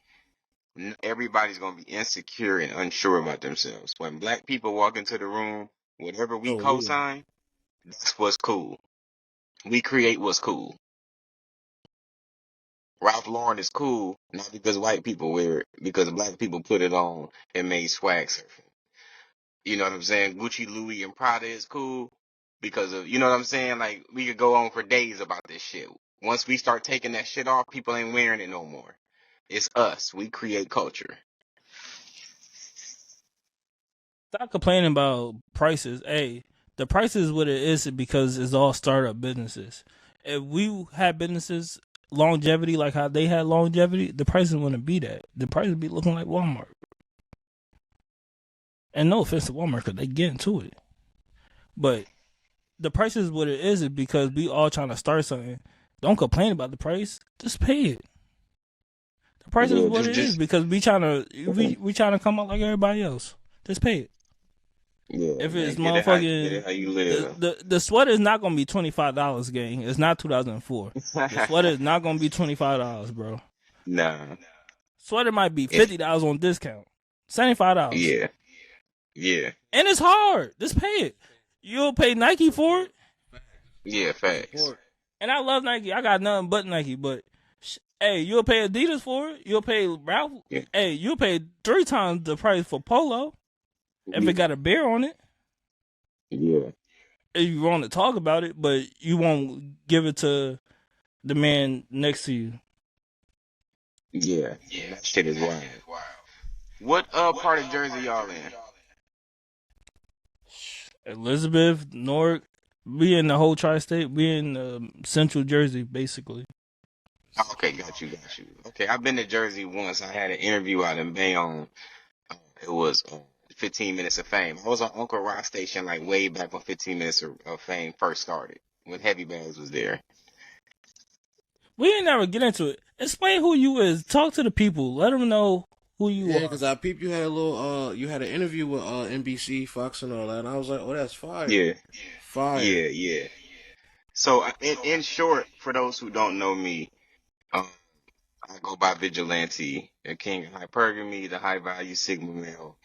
Everybody's gonna be insecure and unsure about themselves. When black people walk into the room, whatever we Oh yeah. co-sign, that's what's cool. We create what's cool. Ralph Lauren is cool, not because white people wear it, because black people put it on and made swag surfing. You know what I'm saying? Gucci, Louis, and Prada is cool because of, you know what I'm saying? Like, we could go on for days about this shit. Once we start taking that shit off, people ain't wearing it no more. It's us. We create culture. Stop complaining about prices. Hey, the price is what it is because it's all startup businesses. If we had businesses longevity like how they had longevity, the prices wouldn't be that. The price would be looking like Walmart. And no offense to Walmart because they get into it. But the price is what it is because we all trying to start something. Don't complain about the price. Just pay it. The price is Yeah, what it is because we trying to come out like everybody else. Just pay it. Yeah, If it's get it motherfucking how you live. the sweater is not gonna be $25, gang. It's not 2004. The sweater is not gonna be $25, bro. Nah. Sweater might be If, $50 on discount, $75, yeah, yeah, and it's hard. Just pay it. You'll pay Nike for it, yeah, facts. and I love Nike. I got nothing but Nike, but hey, you'll pay Adidas for it. You'll pay Ralph. Yeah, Hey, you'll pay 3 times the price for Polo if it got a bear on it. yeah, If you want to talk about it, but you won't give it to the man next to you. yeah. That shit is wild. What part of Jersey y'all in? Elizabeth, Newark, we in the whole tri-state. We in central Jersey, basically. Okay, got you. Okay, I've been to Jersey once. I had an interview out in Bayonne. It was 15 Minutes of Fame. I was on Uncle Rock Station like way back when 15 Minutes of Fame first started, when Heavy Bags was there. We ain't never get into it. Explain who you is. Talk to the people. Let them know who you Yeah, are. because I peeped you had a little you had an interview with NBC, Fox, and all that, and I was like, oh, that's fire. Yeah, Fire. yeah. So in short, for those who don't know me, um, I go by Vigilante, the king of hypergamy, the high value Sigma male,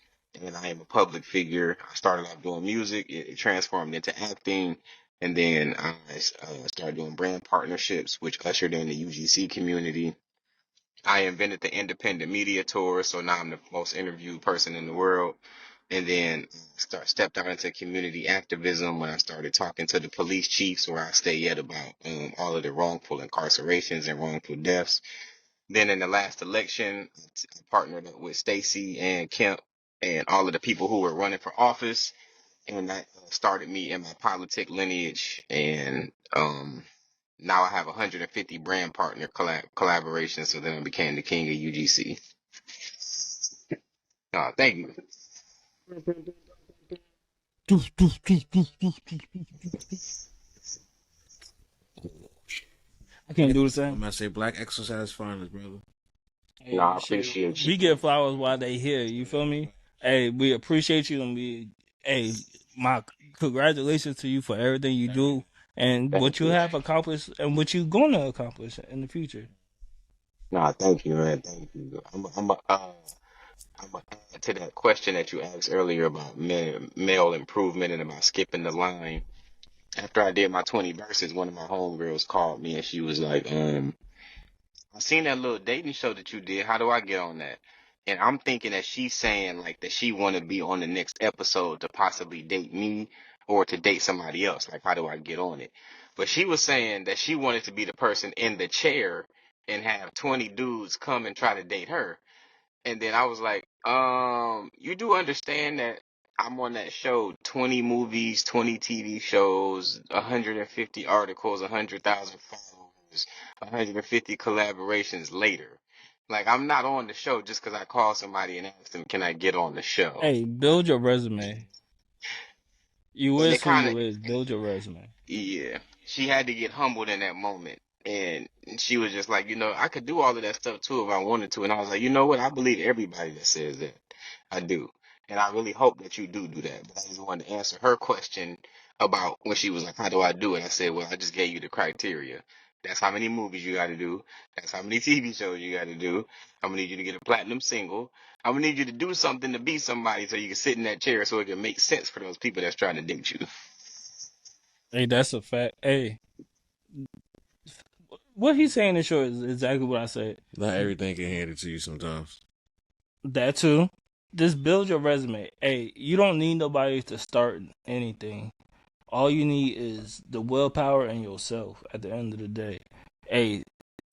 and I am a public figure. I started off doing music, it transformed into acting, and then I started doing brand partnerships, which ushered in the UGC community. I invented the independent media tour, so now I'm the most interviewed person in the world. And then stepped out into community activism when I started talking to the police chiefs where I stay at about all of the wrongful incarcerations and wrongful deaths. Then in the last election, I partnered up with Stacy and Kemp and all of the people who were running for office, and that started me in my politic lineage. And now I have 150 brand partner collaborations. So then I became the king of UGC. Thank you. I can't do the I'm same. gonna say black exercise finest, brother. Hey, No, I shit, appreciate you. we get flowers while they here. You feel me? Hey, we appreciate you, and my congratulations to you for everything you do and Thank what you you. have accomplished and what you're gonna accomplish in the future. No, thank you, man. Thank you. I'm gonna add to that question that you asked earlier about male improvement and about skipping the line. After I did my 20 verses, one of my homegirls called me and she was like, I seen that little dating show that you did. How do I get on that? And I'm thinking that she's saying like that she want to be on the next episode to possibly date me or to date somebody else. Like, how do I get on it? But she was saying that she wanted to be the person in the chair and have 20 dudes come and try to date her. And then I was like, you do understand that I'm on that show, 20 movies, 20 TV shows, 150 articles, 100,000 followers, 150 collaborations later. Like, I'm not on the show just because I call somebody and ask them, can I get on the show? Hey, build your resume. You And is it who kind of, you is. Build your resume. yeah, she had to get humbled in that moment. And she was just like, I could do all of that stuff too if I wanted to. And I was like, you know what? I believe everybody that says that. I do. And I really hope that you do that. But I just wanted to answer her question about when she was like, how do I do it? I said, well, I just gave you the criteria. That's how many movies you got to do. That's how many TV shows you got to do. I'm going to need you to get a platinum single. I'm going to need you to do something to be somebody so you can sit in that chair so it can make sense for those people that's trying to date you. Hey, that's a fact. Hey, what he's saying in short is exactly what I said. Not everything can hand it to you sometimes. That too. Just build your resume. Hey, you don't need nobody to start anything. All you need is the willpower and yourself at the end of the day. Hey,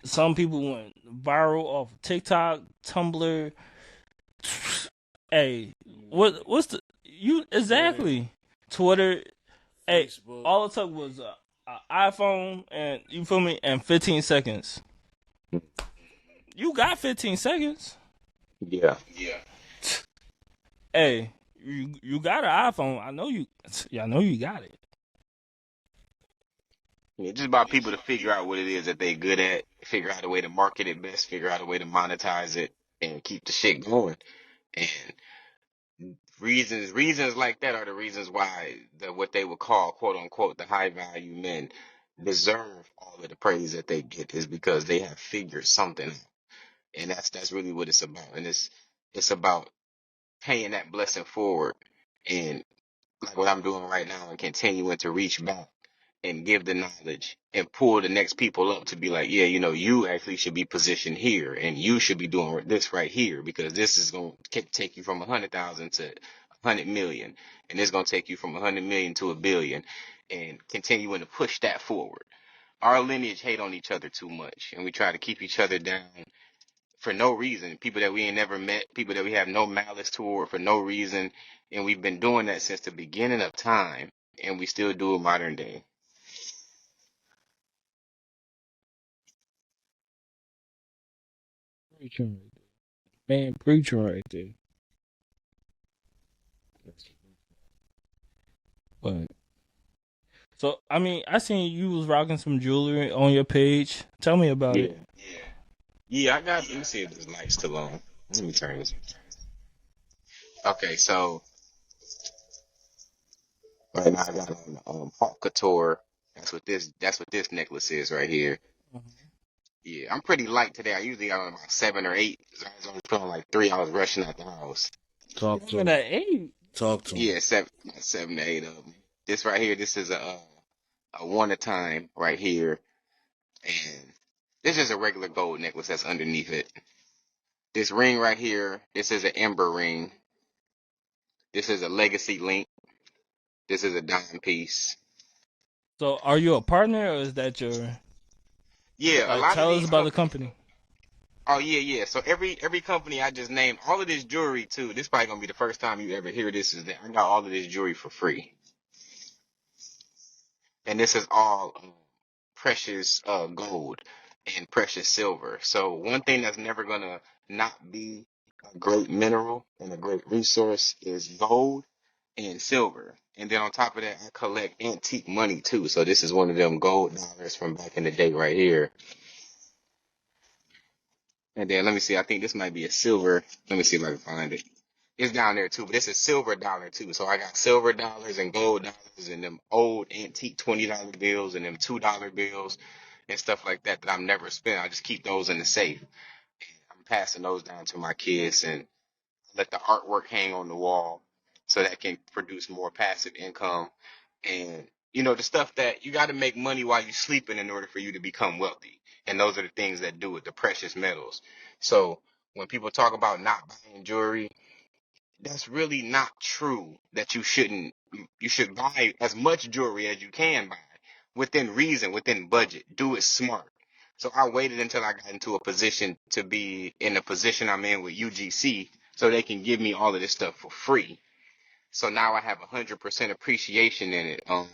some people went viral off TikTok, Tumblr. Hey, what's the you exactly Twitter? Hey, Facebook. all it took was a iPhone and you feel me, and 15 seconds. You got 15 seconds. Yeah. Hey, you got an iPhone. I know you. Yeah, I know you got it. Yeah, just about people to figure out what it is that they good at, figure out a way to market it best, figure out a way to monetize it, and keep the shit going. And reasons like that are the reasons why what they would call quote unquote the high value men deserve all of the praise that they get is because they have figured something out. And that's really what it's about. And it's about paying that blessing forward and like what I'm doing right now and continuing to reach back and give the knowledge and pull the next people up to be like, yeah, you actually should be positioned here and you should be doing this right here because this is going to take you from 100,000 to 100 million. And it's going to take you from 100 million to a billion and continuing to push that forward. Our lineage hate on each other too much and we try to keep each other down for no reason. People that we ain't never met, people that we have no malice toward for no reason. And we've been doing that since the beginning of time and we still do it modern day. Preaching right there. Man, preaching right there. But so I mean, I seen you was rocking some jewelry on your page. Tell me about Yeah. it. Yeah, I got, let me see if this light's still on. Let me turn this. Okay, so right now I got on Haute Couture. That's what this necklace is right here. Yeah, I'm pretty light today. I usually got on about 7 or 8. So I was only feeling like 3. I was rushing out the house. Talk to Even him. at 8. Talk to him. Yeah, 7 to 8 of them. This right here, this is a one at a time right here, and this is a regular gold necklace that's underneath it. This ring right here, this is an ember ring. This is a legacy link. This is a dime piece. So are you a partner or is that your Yeah, a like lot of tell us these about the companies. company? Oh yeah. So every company I just named, all of this jewelry too. This probably gonna be the first time you ever hear this. Is that I got all of this jewelry for free, and this is all precious gold and precious silver. So one thing that's never gonna not be a great mineral and a great resource is gold and silver. And then on top of that, I collect antique money too. So this is one of them gold dollars from back in the day right here. And then let me see, I think this might be a silver. Let me see if I can find it. It's down there too, but it's a silver dollar too. So I got silver dollars and gold dollars and them old antique $20 bills and them $2 bills and stuff like that that I'm never spent. I just keep those in the safe. I'm passing those down to my kids and let the artwork hang on the wall so that can produce more passive income. And the stuff that you got to make money while you're sleeping in order for you to become wealthy. And those are the things that do it, the precious metals. So when people talk about not buying jewelry, that's really not true that you should buy as much jewelry as you can buy within reason, within budget. Do it smart. So I waited until I got into a position to be in the position I'm in with UGC so they can give me all of this stuff for free. So now I have 100% appreciation in it. I'm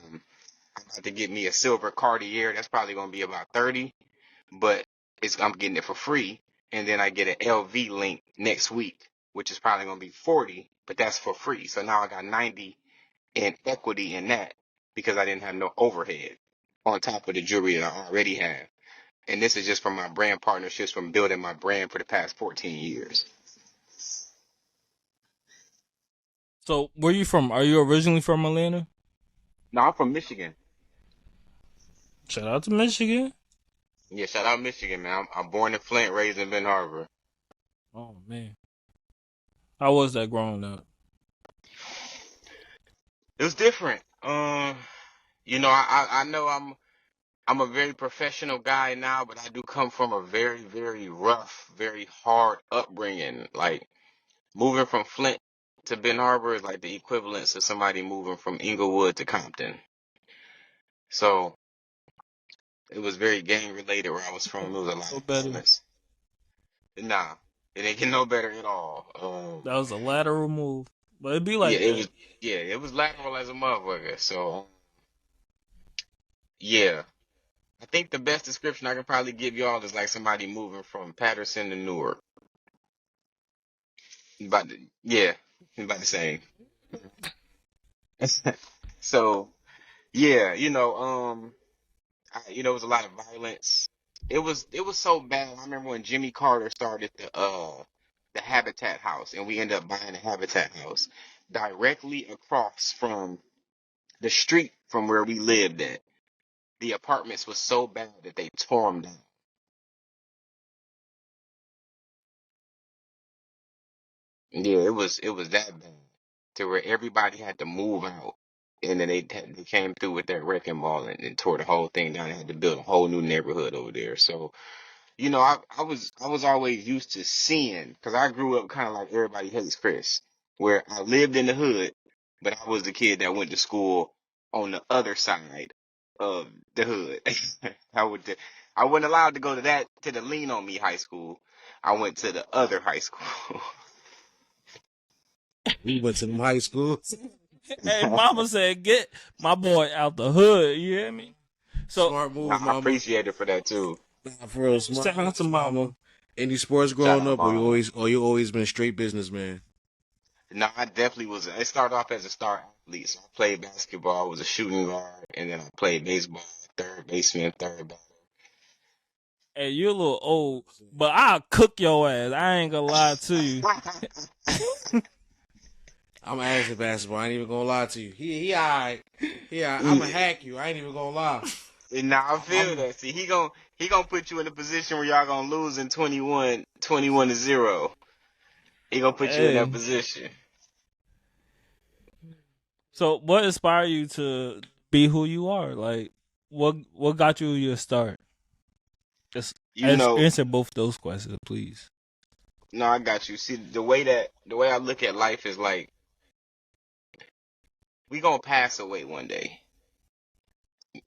about to get me a silver Cartier. That's probably going to be about 30, but I'm getting it for free. and then I get an LV link next week, which is probably gonna be 40, but that's for free. So now I got 90 in equity in that because I didn't have no overhead on top of the jewelry that I already have. And this is just from my brand partnerships from building my brand for the past 14 years. So, where you from? Are you originally from Atlanta? No, I'm from Michigan. Shout out to Michigan. Yeah, shout out Michigan, man. I'm born in Flint, raised in Ben Harbor. Oh man, how was that growing up? It was different. I know I'm a very professional guy now, but I do come from a very, very rough, very hard upbringing. Like moving from Flint to Ben Harbor is like the equivalence of somebody moving from Inglewood to Compton. So it was very gang related where I was from. It was a lot So of better. violence. Nah, it ain't get no better at all. That was a lateral move, but it'd be Yeah, like it that. was. Yeah, it was lateral as a motherfucker. So yeah, I think the best description I can probably give y'all is like somebody moving from Patterson to Newark. Yeah, about the same. So yeah, it was a lot of violence. It was so bad. I remember when Jimmy Carter started the Habitat House, and we ended up buying the Habitat House directly across from the street from where we lived at. The apartments was so bad that they tore them down. Yeah, it was that bad to where everybody had to move out, and then they came through with that wrecking ball and tore the whole thing down. They had to build a whole new neighborhood over there. So I was always used to seeing because I grew up kind of like everybody hates Chris, where I lived in the hood, but I was the kid that went to school on the other side of the hood. I wasn't allowed to go to the Lean on Me high school. I went to the other high school. We went to them high schools. Hey, mama said, "Get my boy out the hood." You hear me? So, Smart Nah, move, I mama. appreciate it for that too. Nah, for real, smart shout out to mama. Any sports Shout growing out, up, or mom. you always been a straight businessman? No, I definitely was. It started off as a star athlete. So I played basketball, was a shooting guard, and then I played baseball, third baseman, third batter. Hey, you a little old, but I'll cook your ass. I ain't gonna lie to you. I'm ass at basketball. I ain't even gonna lie to you. He alright. I'ma hack you. I ain't even gonna lie. And now I feel I'm that. See, he gonna put you in a position where y'all gonna lose in 21-0. He gonna put you in that Hey, position. so what inspired you to be who you are? Like, what got you your start? Just You know, answer both those questions, please. no, I got you. See, the way I look at life is like we gonna pass away one day.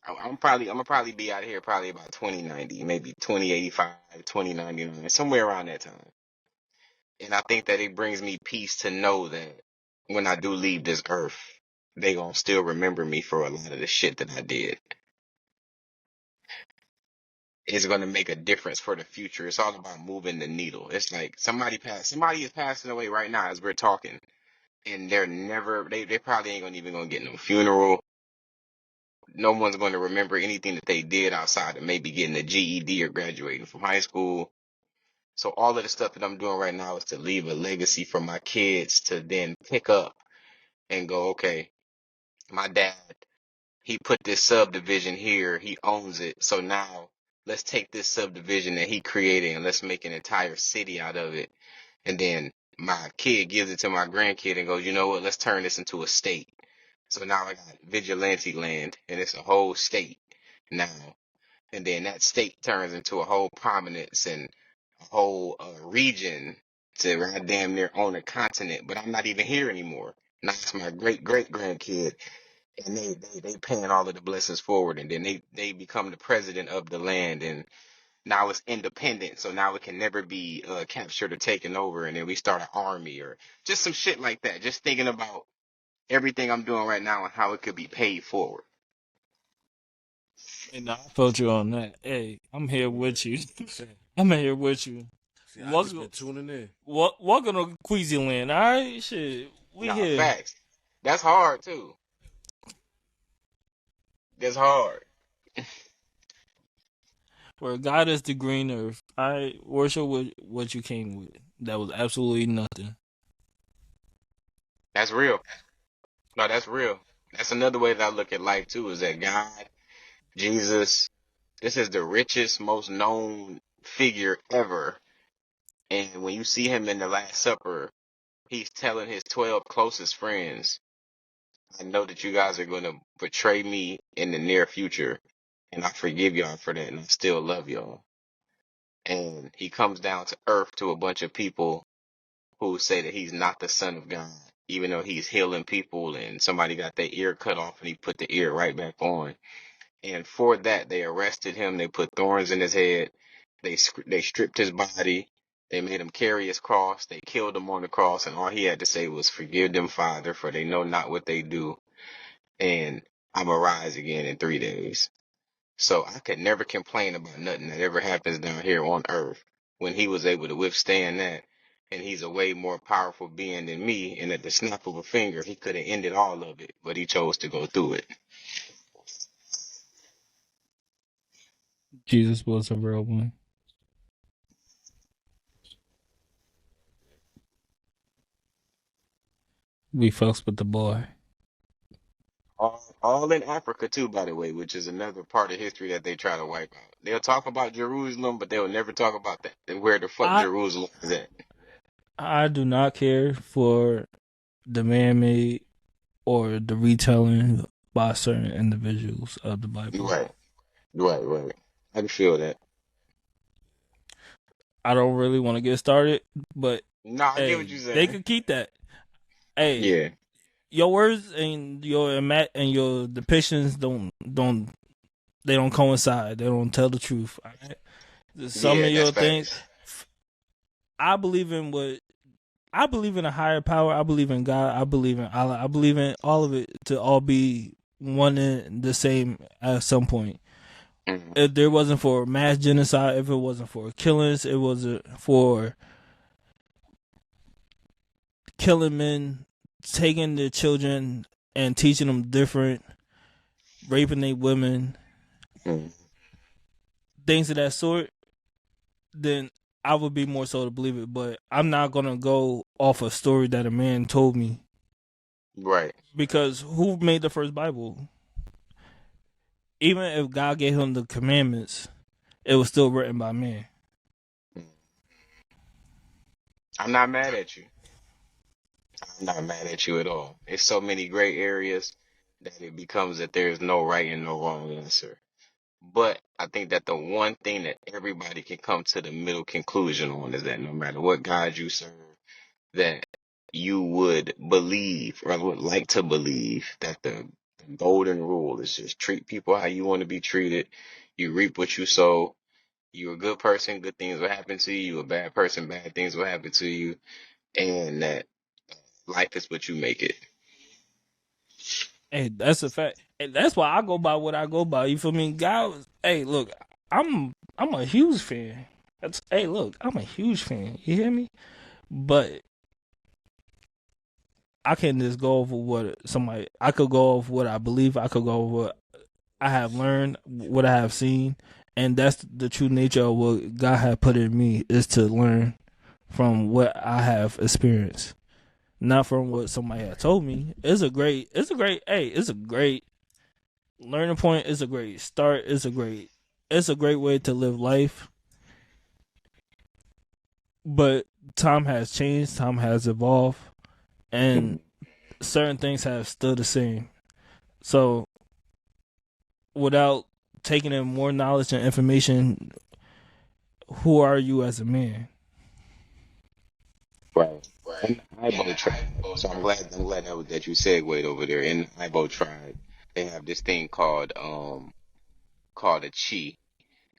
I'm gonna probably be out of here probably about 2090, maybe 2085, 2099, somewhere around that time. And I think that it brings me peace to know that when I do leave this earth, they gonna still remember me for a lot of the shit that I did. It's gonna make a difference for the future. It's all about moving the needle. It's like somebody is passing away right now as we're talking, and they probably ain't gonna get no funeral. No one's gonna remember anything that they did outside of maybe getting a GED or graduating from high school. So all of the stuff that I'm doing right now is to leave a legacy for my kids to then pick up and go, okay, my dad, he put this subdivision here, he owns it. So now let's take this subdivision that he created and let's make an entire city out of it. And then my kid gives it to my grandkid and goes, you know what, let's turn this into a state. So now I got vigilante land and it's a whole state now. And then that state turns into a whole prominence and a whole region to right damn near own a continent. But I'm not even here anymore. Now it's my great great grandkid, and they paying all of the blessings forward, and then they become the president of the land, and now it's independent. So now it can never be captured or taken over, and then we start an army or just some shit like that. Just thinking about everything I'm doing right now and how it could be paid forward. And I felt you on that. Hey, I'm here with you. I'm here with you. See, I just been Welcome, tuning in. welcome to Queasyland. All right, shit, we Nah, here. facts. That's hard too. That's hard. Where God is the green earth. I worship what you came with. That was absolutely nothing. That's real. No, that's real. That's another way that I look at life too, is that God, Jesus, this is the richest, most known figure ever. And when you see him in the Last Supper, he's telling his 12 closest friends, I know that you guys are going to betray me in the near future, and I forgive y'all for that, and I still love y'all. And he comes down to earth to a bunch of people who say that he's not the Son of God, even though he's healing people and somebody got their ear cut off and he put the ear right back on. And for that, they arrested him. They put thorns in his head. They stripped his body. They made him carry his cross. They killed him on the cross. And all he had to say was, forgive them, Father, for they know not what they do. And I'm going to rise again in 3 days. So I could never complain about nothing that ever happens down here on earth when he was able to withstand that. And he's a way more powerful being than me. And at the snap of a finger, he could have ended all of it, but he chose to go through it. Jesus was a real one. We fucks with the boy. All in Africa too, by the way, which is another part of history that they try to wipe out. They'll talk about Jerusalem, but they'll never talk about that and where the fuck I Jerusalem is at. I do not care for the man-made or the retelling by certain individuals of the Bible. Right. I can feel that. I don't really want to get started, but No, I get hey, what you're they saying. could keep that. Hey, Yeah. your words and your and your depictions don't coincide. They don't tell the truth. All right? Some Yeah, of that's your things, facts. I believe in I believe in a higher power. I believe in God. I believe in Allah. I believe in all of it to all be one and the same at some point. Mhm. If there wasn't for mass genocide, if it wasn't for killings, it wasn't for killing men, taking their children and teaching them different, raping their women, Mhm. things of that sort, then I would be more so to believe it. But I'm not gonna go off a story that a man told me, Right. because who made the first Bible? Even if God gave him the commandments, it was still written by man. I'm not mad at you. I'm not mad at you at all. It's so many gray areas that it becomes that there's no right and no wrong answer. But I think that the one thing that everybody can come to the middle conclusion on is that no matter what God you serve, that you would believe, or would like to believe, that the golden rule is just treat people how you want to be treated. You reap what you sow. You're a good person, good things will happen to you. You a bad person, bad things will happen to you. And that life is what you make it. Hey, that's a fact. Hey, that's why I go by what I go by. You feel me? God, hey, look, I'm a huge fan. Hey, look, I'm a huge fan. You hear me? But I can just go over what somebody. I could go over what I believe. I could go over what I have learned, what I have seen, and that's the true nature of what God had put in me, is to learn from what I have experienced, not from what somebody had told me. It's a great, hey, it's a great learning point. It's a great start. It's a great way to live life. But time has changed. Time has evolved, and certain things have stood the same. So, without taking in more knowledge and information, who are you as a man? Right. And the Ibo tribe. So I'm glad that you segued over there. In the Ibo tribe, they have this thing called a chi.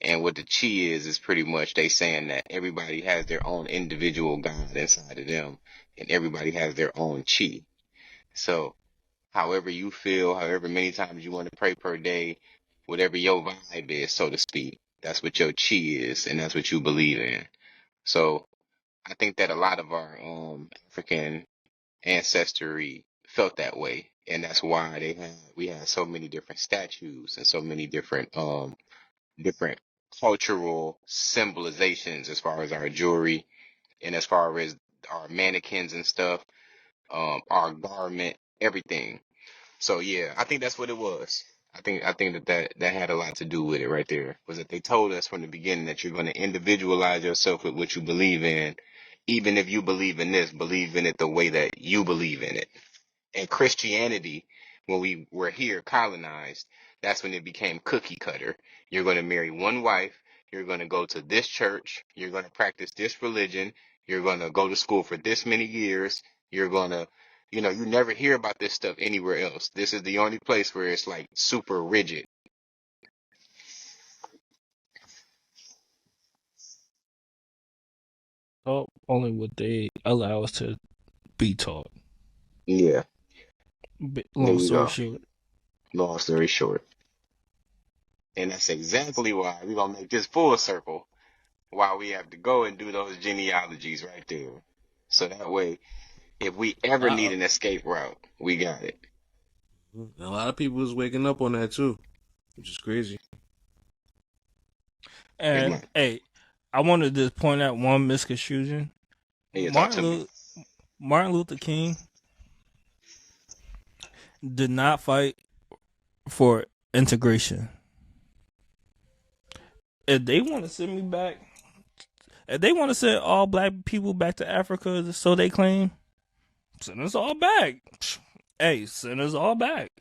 And what the chi is pretty much they saying that everybody has their own individual God inside of them, and everybody has their own chi. So however you feel, however many times you want to pray per day, whatever your vibe is, so to speak, that's what your chi is, and that's what you believe in. So I think that a lot of our African ancestry felt that way, and that's why we had so many different statues and so many different cultural symbolizations as far as our jewelry and as far as our mannequins and stuff, our garment, everything. So yeah, I think that's what it was. I think that had a lot to do with it right there. Was that they told us from the beginning that you're going to individualize yourself with what you believe in, even if you believe in this, believe in it the way that you believe in it. And Christianity, when we were here colonized, that's when it became cookie cutter. You're going to marry one wife. You're going to go to this church. You're going to practice this religion. You're going to go to school for this many years. You're going to, you never hear about this stuff anywhere else. This is the only place where it's like super rigid. Oh, only what they allow us to be taught. Yeah, there Long you story go. short. Long story short. And that's exactly why we're going to make this full circle, why we have to go and do those genealogies right there. So that way, if we ever need Uh, an escape route, we got it. A lot of people is waking up on that too, which is crazy. Pretty and much. hey, I wanted to point out one misconfusion. Yeah, talk to me. Martin Luther King did not fight for integration. If they want to send me back, if they want to send all black people back to Africa, so they claim, send us all back. Hey, send us all back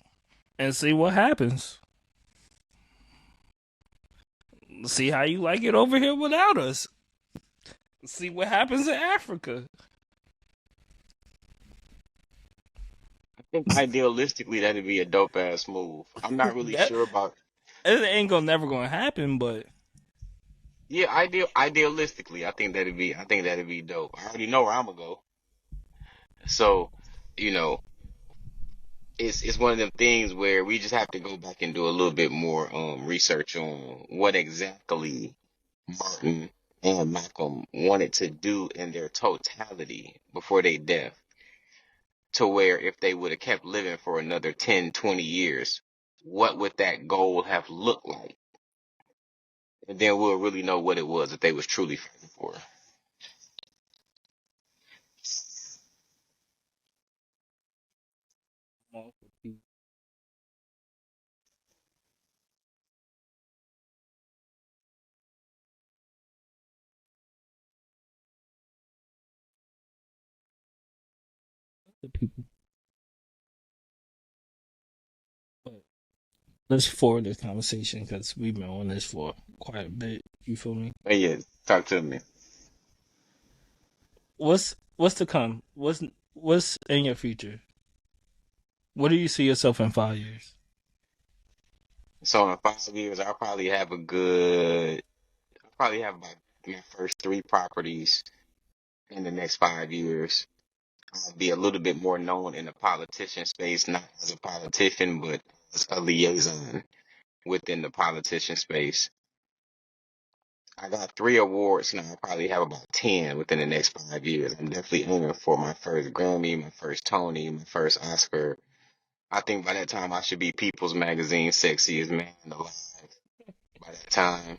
and see what happens. See how you like it over here without us. See what happens in Africa. I think idealistically that'd be a dope ass move. I'm not really That sure about. it ain't never gonna happen, but Yeah, idealistically, I think that'd be dope. I already know where I'm gonna go. So, you know, it's one of them things where we just have to go back and do a little bit more research on what exactly Martin and Malcolm wanted to do in their totality before they death, to where if they would have kept living for another 10, 20 years, what would that goal have looked like? And then we'll really know what it was that they was truly fighting for. the people. But let's forward this conversation because we've been on this for quite a bit. You feel me? But yeah, talk to me. What's to come? What's in your future? What do you see yourself in 5 years? So in 5 years, I'll probably have about my first three properties in the next 5 years. I'll be a little bit more known in the politician space, not as a politician, but as a liaison within the politician space. I got 3 awards now. I'll probably have about 10 within the next 5 years. I'm definitely aiming for my first Grammy, my first Tony, my first Oscar. I think by that time I should be People's Magazine Sexiest Man Alive. By that time,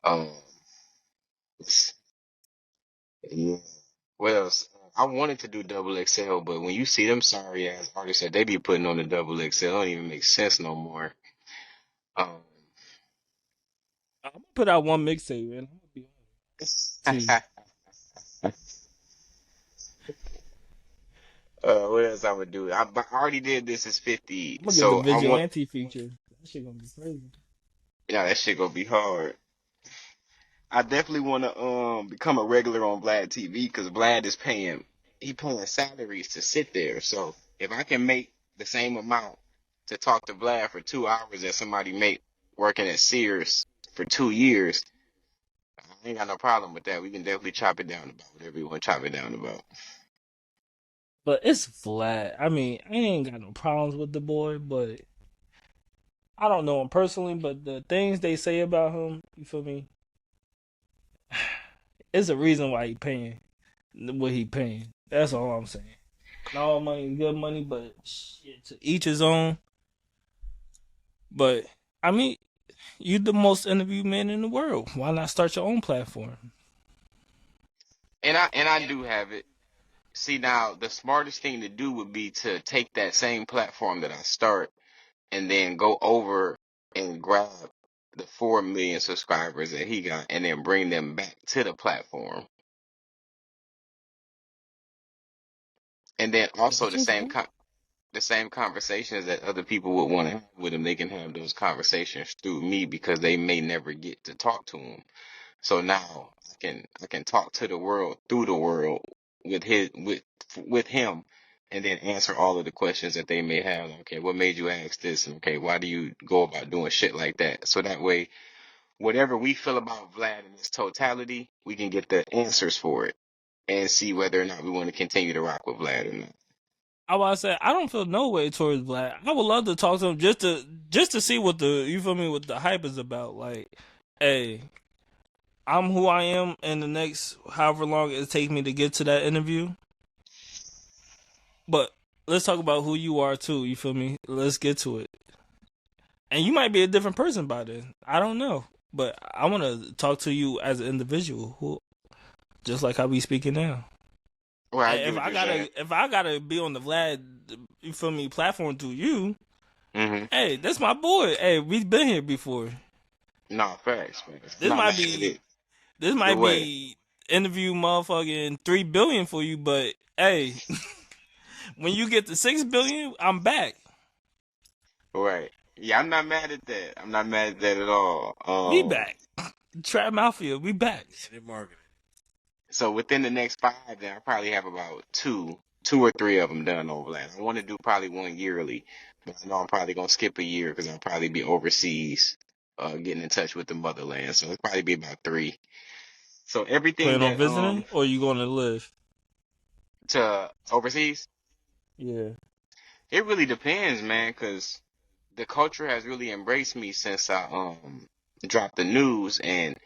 um, it's- yeah. What else? I wanted to do double XL, but when you see them sorry ass artists that they be putting on the double XL, it don't even make sense no more. Um, I'm gonna put out one mixtape, man. I'm gonna be honest too. what else I would do? I already did This Is 50, I'm gonna get the so I want, vigilante feature. That shit gonna be crazy. that shit gonna be hard. I definitely want to become a regular on Vlad TV because Vlad is paying salaries to sit there. So if I can make the same amount to talk to Vlad for 2 hours that somebody make working at Sears for 2 years, I ain't got no problem with that. We can definitely chop it down about whatever you want to chop it down about. But it's flat. I mean, I ain't got no problems with the boy, but I don't know him personally. But the things they say about him, you feel me? It's a reason why he paying what he paying. That's all I'm saying. Not all money is good money, but shit, to each his own. But I mean, you the most interviewed man in the world. Why not start your own platform? And I do have it. See, now the smartest thing to do would be to take that same platform that I start and then go over and grab the 4 million subscribers that he got and then bring them back to the platform. And then also That's just the same conversations that other people would want to have with him, they can have those conversations through me because they may never get to talk to him. So now I can talk to the world through the world with him and then answer all of the questions that they may have. Okay, what made you ask this? Okay, why do you go about doing shit like that? So that way, whatever we feel about Vlad in its totality, we can get the answers for it and see whether or not we want to continue to rock with Vlad or not. I was say I don't feel no way towards Vlad. I would love to talk to him just to see what the you feel me what the hype is about. Like, hey, I'm who I am in the next however long it takes me to get to that interview. But let's talk about who you are too. You feel me? Let's get to it. And you might be a different person by then. I don't know, but I want to talk to you as an individual, who just like how we speaking now. Well, I And get what you're saying. if I gotta be on the Vlad, you feel me, platform through you, Mm-hmm. hey, that's my boy. Hey, we've been here before. No, facts, man. This Not might mad at be it. this The might way. be interview motherfucking 3 billion for you, but hey, when you get to 6 billion, I'm back. Right. Yeah, I'm not mad at that. I'm not mad at that at all. We back. TrapMafia, we back. They marketing. So within the next 5, then I probably have about two or three of them done over that. I want to do probably one yearly, but I know I'm probably gonna skip a year because I'll probably be overseas, getting in touch with the motherland. So it'll probably be about 3. So everything Plan on that visiting, or you going to live? to overseas, Yeah. it really depends, man, because the culture has really embraced me since I dropped the news. And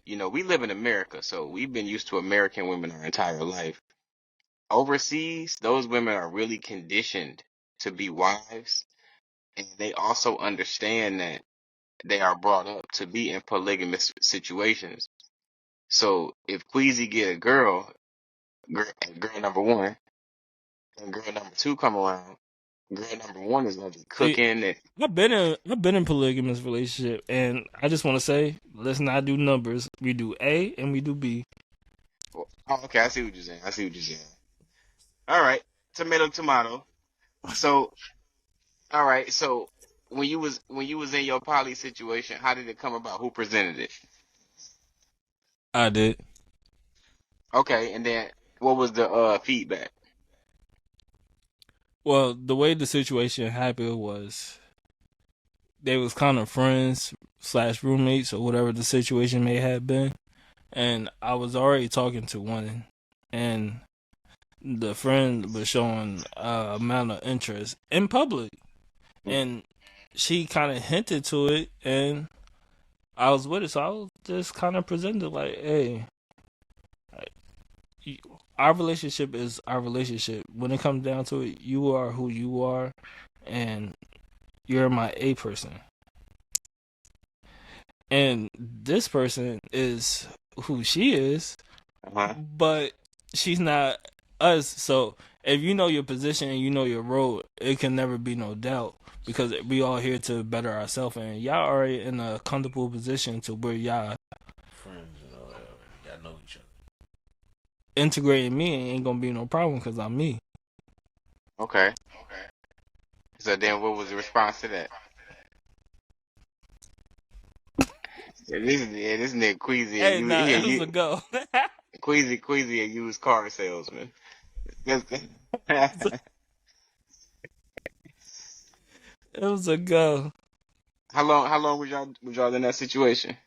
you know, we live in America, so we've been used to American women our entire life. Overseas, those women are really conditioned to be wives, and they also understand that they are brought up to be in polygamous situations. So if Queasy get a girl number one, and girl number two come around, girl number one is gonna be See, cooking and I've been in polygamous relationship, and I just want to say, let's not do numbers. We do A and we do B. oh, okay, I see what you're saying. I see what you're saying. All right, tomato, tomato. So, all right, so when you was in your poly situation, how did it come about? Who presented it? I did. Okay, and then what was the feedback? Well, the way the situation happened was they was kind of friends slash roommates or whatever the situation may have been, and I was already talking to one, and the friend was showing amount of interest in public, and she kind of hinted to it, and I was with it, so I was just kind of presented like, hey, our relationship is our relationship. When it comes down to it, you are who you are, and you're my A person. And this person is who she is, Uh-huh. but she's not us. So if you know your position and you know your role, it can never be no doubt because we all here to better ourselves, and y'all already in a comfortable position to where y'all Friends and all that. Y'all know each other. integrating me ain't gonna be no problem because I'm me. Okay. So then what was the response to that? This nigga Queasy, Hey, nah, it was a you go. Queasy, a used car salesman. It was a go. How long was y'all in that situation?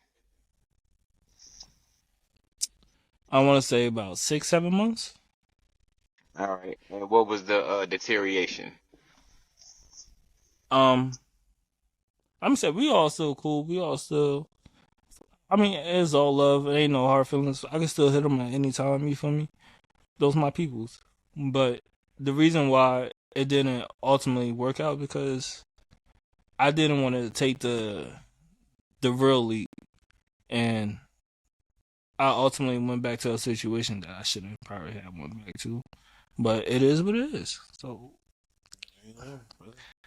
I want to say about 6, 7 months. All right. And what was the deterioration? I'm saying we all still cool. We all still I mean, it's all love. It ain't no hard feelings. I can still hit them at any time. You feel me? Those my peoples. But the reason why it didn't ultimately work out because I didn't want to take the real leap, and I ultimately went back to a situation that I shouldn't probably have went back to. But it is what it is. So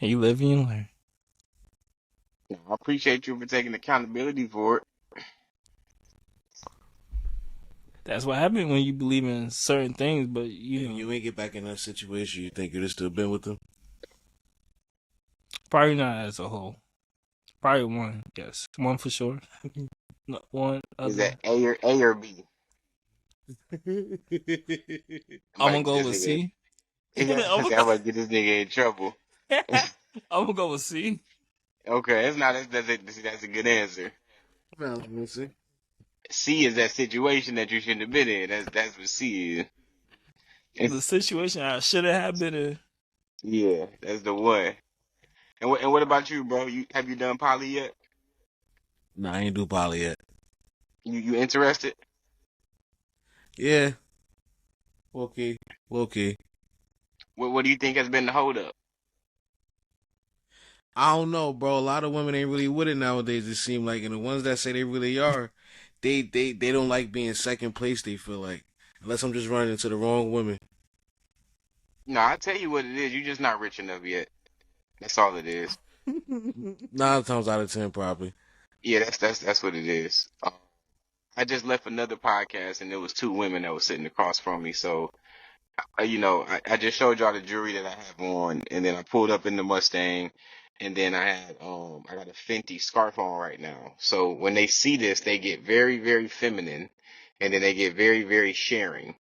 you live and you learn. I appreciate you for taking accountability for it. That's what happened when you believe in certain things, but you know, You ain't get back in that situation, you think you'd have still been with them? probably not as a whole. Probably one, yes, one for sure. No, one Is other. that A or B? I'm I'm about gonna to go get with this nigga. C. Yeah, I'm I gonna said I'm about to get this nigga in trouble. I'm gonna go with C. Okay, it's not that's a good answer. Well, let me see. C is that situation that you shouldn't have been in. That's what C is. The situation I should have been in. Yeah, that's the one. And what about you, bro? Have you done poly yet? Nah, I ain't do poly yet. You interested? Yeah, okay, okay. What do you think has been the hold up? I don't know, bro. A lot of women ain't really with it nowadays. It seem like, and the ones that say they really are, they don't like being second place. They feel like, unless I'm just running into the wrong women. No, I tell you what it is. You're just not rich enough yet. That's all it is. 9 times out of 10, probably. Yeah, that's what it is. I just left another podcast and there was two women that was sitting across from me. So, I just showed y'all the jewelry that I have on, and then I pulled up in the Mustang, and then I got a Fenty scarf on right now. So when they see this, they get very, very feminine, and then they get very, very sharing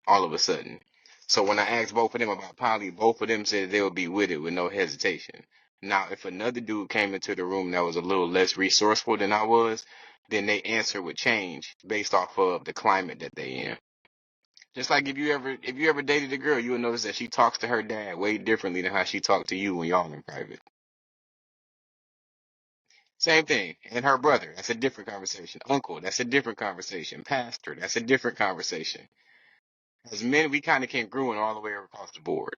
all of a sudden. So when I asked both of them about poly, both of them said they would be with it with no hesitation. Now, if another dude came into the room that was a little less resourceful than I was, then their answer would change based off of the climate that they in. Just like if you ever dated a girl, you would notice that she talks to her dad way differently than how she talked to you when y'all in private. Same thing. And her brother, that's a different conversation. Uncle, that's a different conversation. Pastor, that's a different conversation. As men, we kind of can grow in all the way across the board.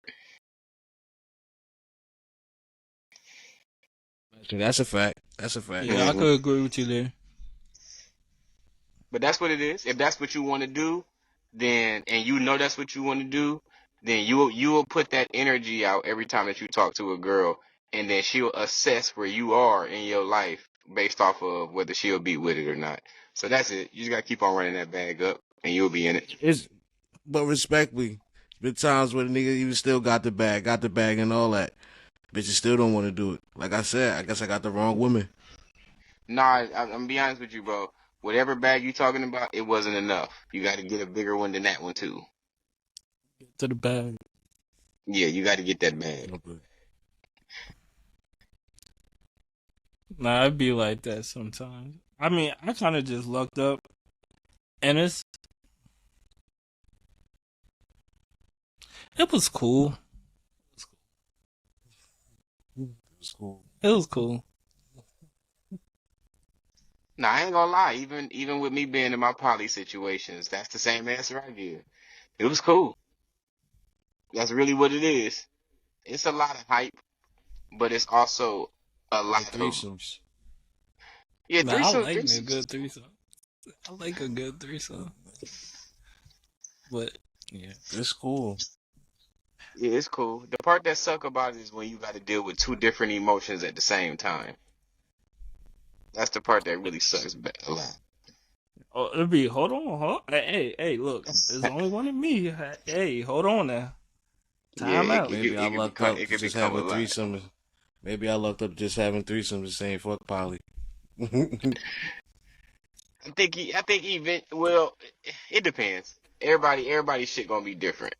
That's a fact. That's a fact. Yeah, I Hmm. could agree with you there. But that's what it is. If that's what you want to do, then and you know that's what you want to do, then you will put that energy out every time that you talk to a girl, and then she'll assess where you are in your life based off of whether she'll be with it or not. So that's it. You just gotta keep on running that bag up, and you'll be in it. It's but respectfully, been times where the nigga even still got the bag and all that. Bitches still don't want to do it. Like I said, I guess I got the wrong woman. Nah, I'm gonna be honest with you, bro. Whatever bag you talking about, it wasn't enough. You got to get a bigger one than that one too. To the bag. Yeah, you got to get that bag. Nah, I'd be like that sometimes. I mean, I kind of just lucked up, and it was cool. It's cool. It was cool. Nah, I ain't gonna lie. Even with me being in my poly situations, that's the same answer I give. It was cool. That's really what it is. It's a lot of hype, but it's also a Like lot of threesomes. yeah. Nah, I Threesome, like me a threesomes is good cool. threesome. I like a good threesome, but yeah, It's cool. Yeah, it's cool. The part that suck about it is when you got to deal with two different emotions at the same time. That's the part that really sucks a lot. oh, it'd be hold on, hey, look, there's only one of me. Hey, hold on now, Yeah, time out. Maybe I lucked up it to could just become a having lot. threesomes. Maybe I lucked up just having threesomes and saying fuck poly. I think even well, it depends. Everybody's shit gonna be different.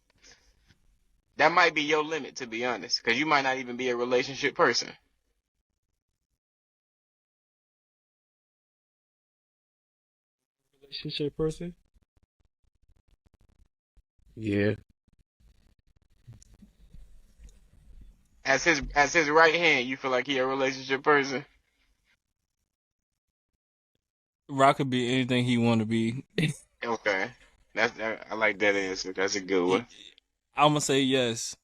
That might be your limit, to be honest, because you might not even be a relationship person. Relationship person. Yeah. As his right hand, you feel like he a relationship person. Rock could be anything he want to be. Okay, I like that answer. That's a good one. I'm gonna say yes.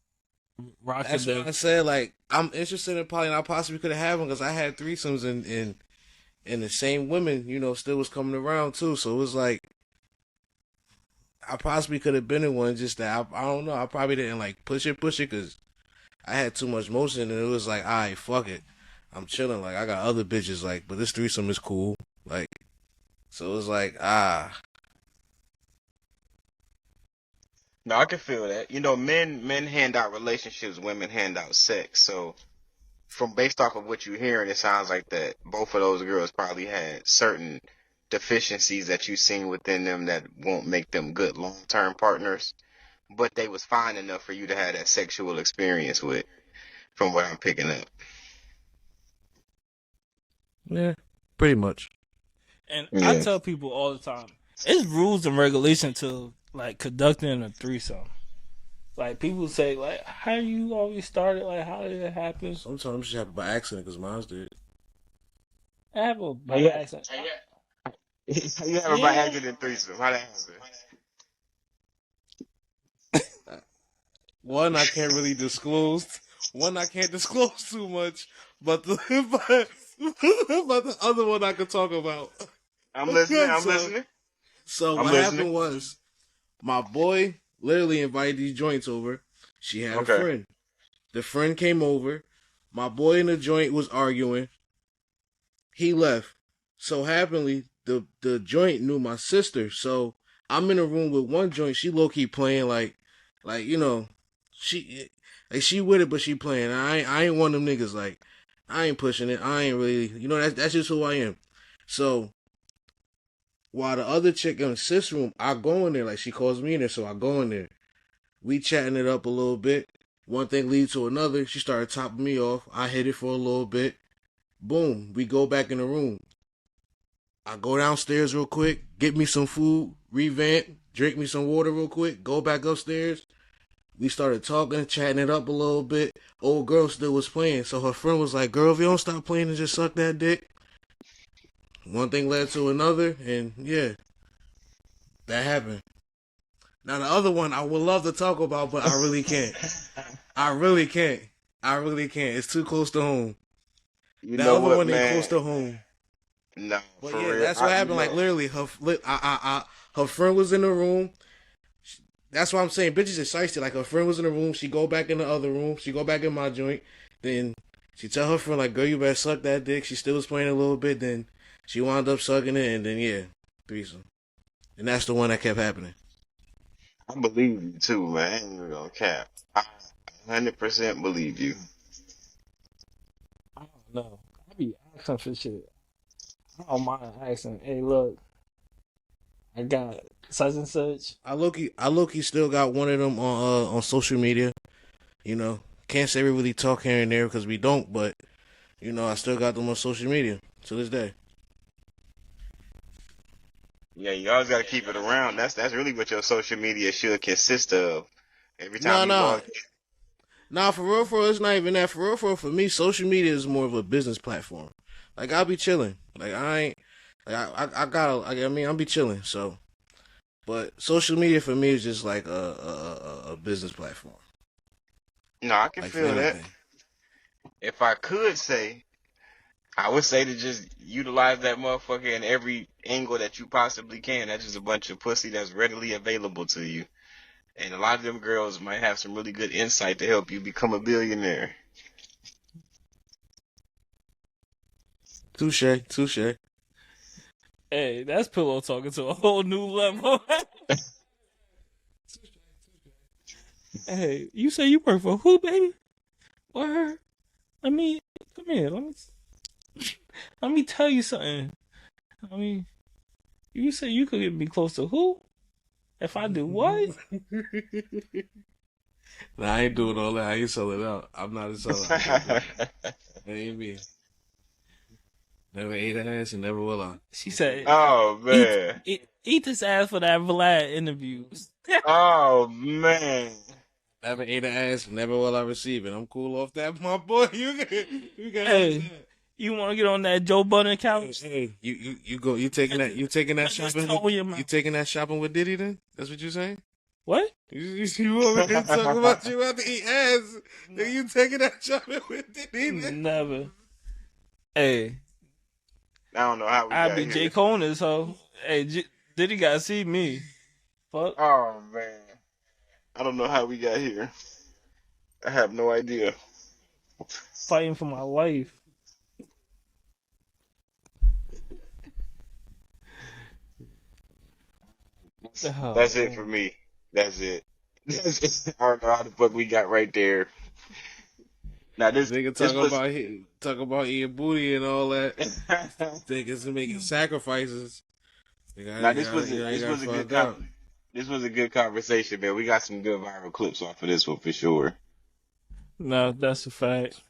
Rock That's could what I said. Like, I'm interested in probably I possibly could have one because I had threesomes and the same women, still was coming around too. So it was like I possibly could have been in one. Just that I don't know. I probably didn't like push it because I had too much motion and it was like, all right, fuck it. I'm chilling. Like I got other bitches. Like, but this threesome is cool. Like, so it was like No, I can feel that. Men hand out relationships, women hand out sex. So from based off of what you're hearing, it sounds like that both of those girls probably had certain deficiencies that you've seen within them that won't make them good long-term partners, but they was fine enough for you to have that sexual experience with, from what I'm picking up. yeah, pretty much. And I Yeah. tell people all the time, it's rules and regulations to like conducting a threesome. Like people say, like, how you always started? Like, how did it happen? Sometimes it just happened by accident because mine did. It happened by Yeah. accident. You have a by Yeah. accident threesome. How that happen? One I can't really disclose. One I can't disclose too much, but but the other one I could talk about. I'm listening. I'm So- listening. So I'm what listening. happened was my boy literally invited these joints over. She had Okay. a friend. The friend came over. My boy in the joint was arguing. He left. So happily, the joint knew my sister. So I'm in a room with one joint. She low key playing like she she with it, but she playing. I ain't one of them niggas. Like I ain't pushing it. I ain't really that's just who I am. So while the other chick in the sis room, I go in there like she calls me in there, so I go in there. We chatting it up a little bit. One thing leads to another. She started topping me off. I hit it for a little bit. Boom. We go back in the room. I go downstairs real quick, get me some food, revamp, drink me some water real quick, go back upstairs. We started talking, chatting it up a little bit. Old girl still was playing, so her friend was like, girl, if you don't stop playing and just suck that dick. One thing led to another, and yeah, that happened. Now the other one I would love to talk about, but I really can't. I really can't. I really can't. It's too close to home. You That know other what, one ain't man? close to home. No, But for yeah, real. that's what happened. You Like know, literally, her friend was in the room. That's what I'm saying. Bitches is shiesty. Like her friend was in the room. She go back in the other room. She go back in my joint. Then she tell her friend like, "Girl, you better suck that dick." She still was playing a little bit. Then she wound up sucking it, and then yeah, threesome. And that's the one that kept happening. I believe you too, man. I ain't even gonna cap. I 100% believe you. I don't know. I be asking for shit. I don't mind asking. Hey, look, I got such and such. I low key still got one of them on social media. Can't say we really talk here and there because we don't, but I still got them on social media to this day. Yeah, you always gotta keep it around. That's really what your social media should consist of. Every time you Nah. log, Nah, for real, it's not even that. For real, for me, social media is more of a business platform. Like, I'll be chilling. Like, I ain't, like, I gotta, like, I mean, I'll be chilling, so. But social media for me is just like a business platform. no, I can Like, for feel that. anything. If I could say, I would say to just utilize that motherfucker in every angle that you possibly can. That's just a bunch of pussy that's readily available to you. And a lot of them girls might have some really good insight to help you become a billionaire. Touche. Hey, that's Pillow talking to a whole new level. Hey, you say you work for who, baby? Word. Let me come here. Let me tell you something. I mean, you say you could get me close to who? If I do what? Nah, I ain't doing all that. I ain't selling out. I'm not a seller. That ain't me. Never ate ass and never will I. She said, Oh man. eat this ass for that Vlad interview. Oh man. Never ate ass, never will I receive it. I'm cool off that, my boy. You got Hey, You want to get on that Joe Budden couch? Hey, you taking that shopping? You taking that shopping with Diddy then? That's what you saying? What? You over here talking about you about to eat ass? Then you taking that shopping with Diddy then? Never. Hey, I don't know how we I got be here. J. Cole this hoe. Hey, Diddy gotta see me. Fuck. Oh man, I don't know how we got here. I have no idea. Fighting for my life. That's it for me. That's it. That's it. I don't know how the fuck we got right there. Now this Nigga talk about eating booty and all that. Niggas making sacrifices. Now this was a good conversation, man. We got some good viral clips off of this one for sure. No, that's a fact.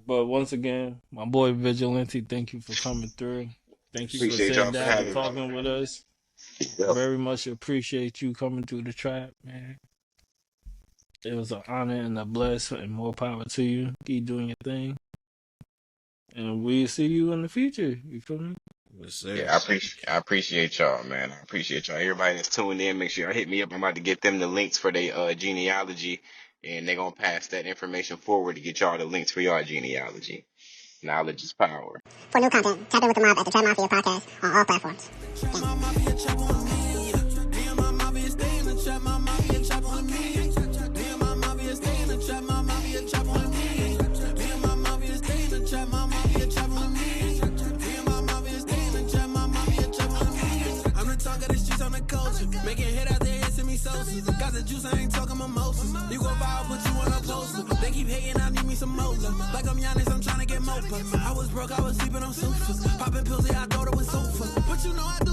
But once again, my boy Vigilante, thank you for coming through. Thank you Appreciate for y'all sitting for down having and me. talking with us. Yep. Very much appreciate you coming through the trap, man. It was an honor and a bless, and more power to you. Keep doing your thing. And we'll see you in the future. You feel me? Yeah, I appreciate y'all, man. I appreciate y'all. Everybody that's tuned in, make sure y'all hit me up. I'm about to get them the links for their genealogy, and they're gonna pass that information forward to get y'all the links for y'all genealogy. Knowledge is power. For new content, tap in with the mob at the TrapMafia podcast on all platforms. Making hit out there, send me sauces. Got the juice, I ain't talking mimosas. You go viral, put you on a poster. They keep hating, I need me some more. Like I'm Giannis, I'm trying to get more. I was broke, I was sleeping on sofas. Popping pills, yeah, I thought it was sofa. But you know I do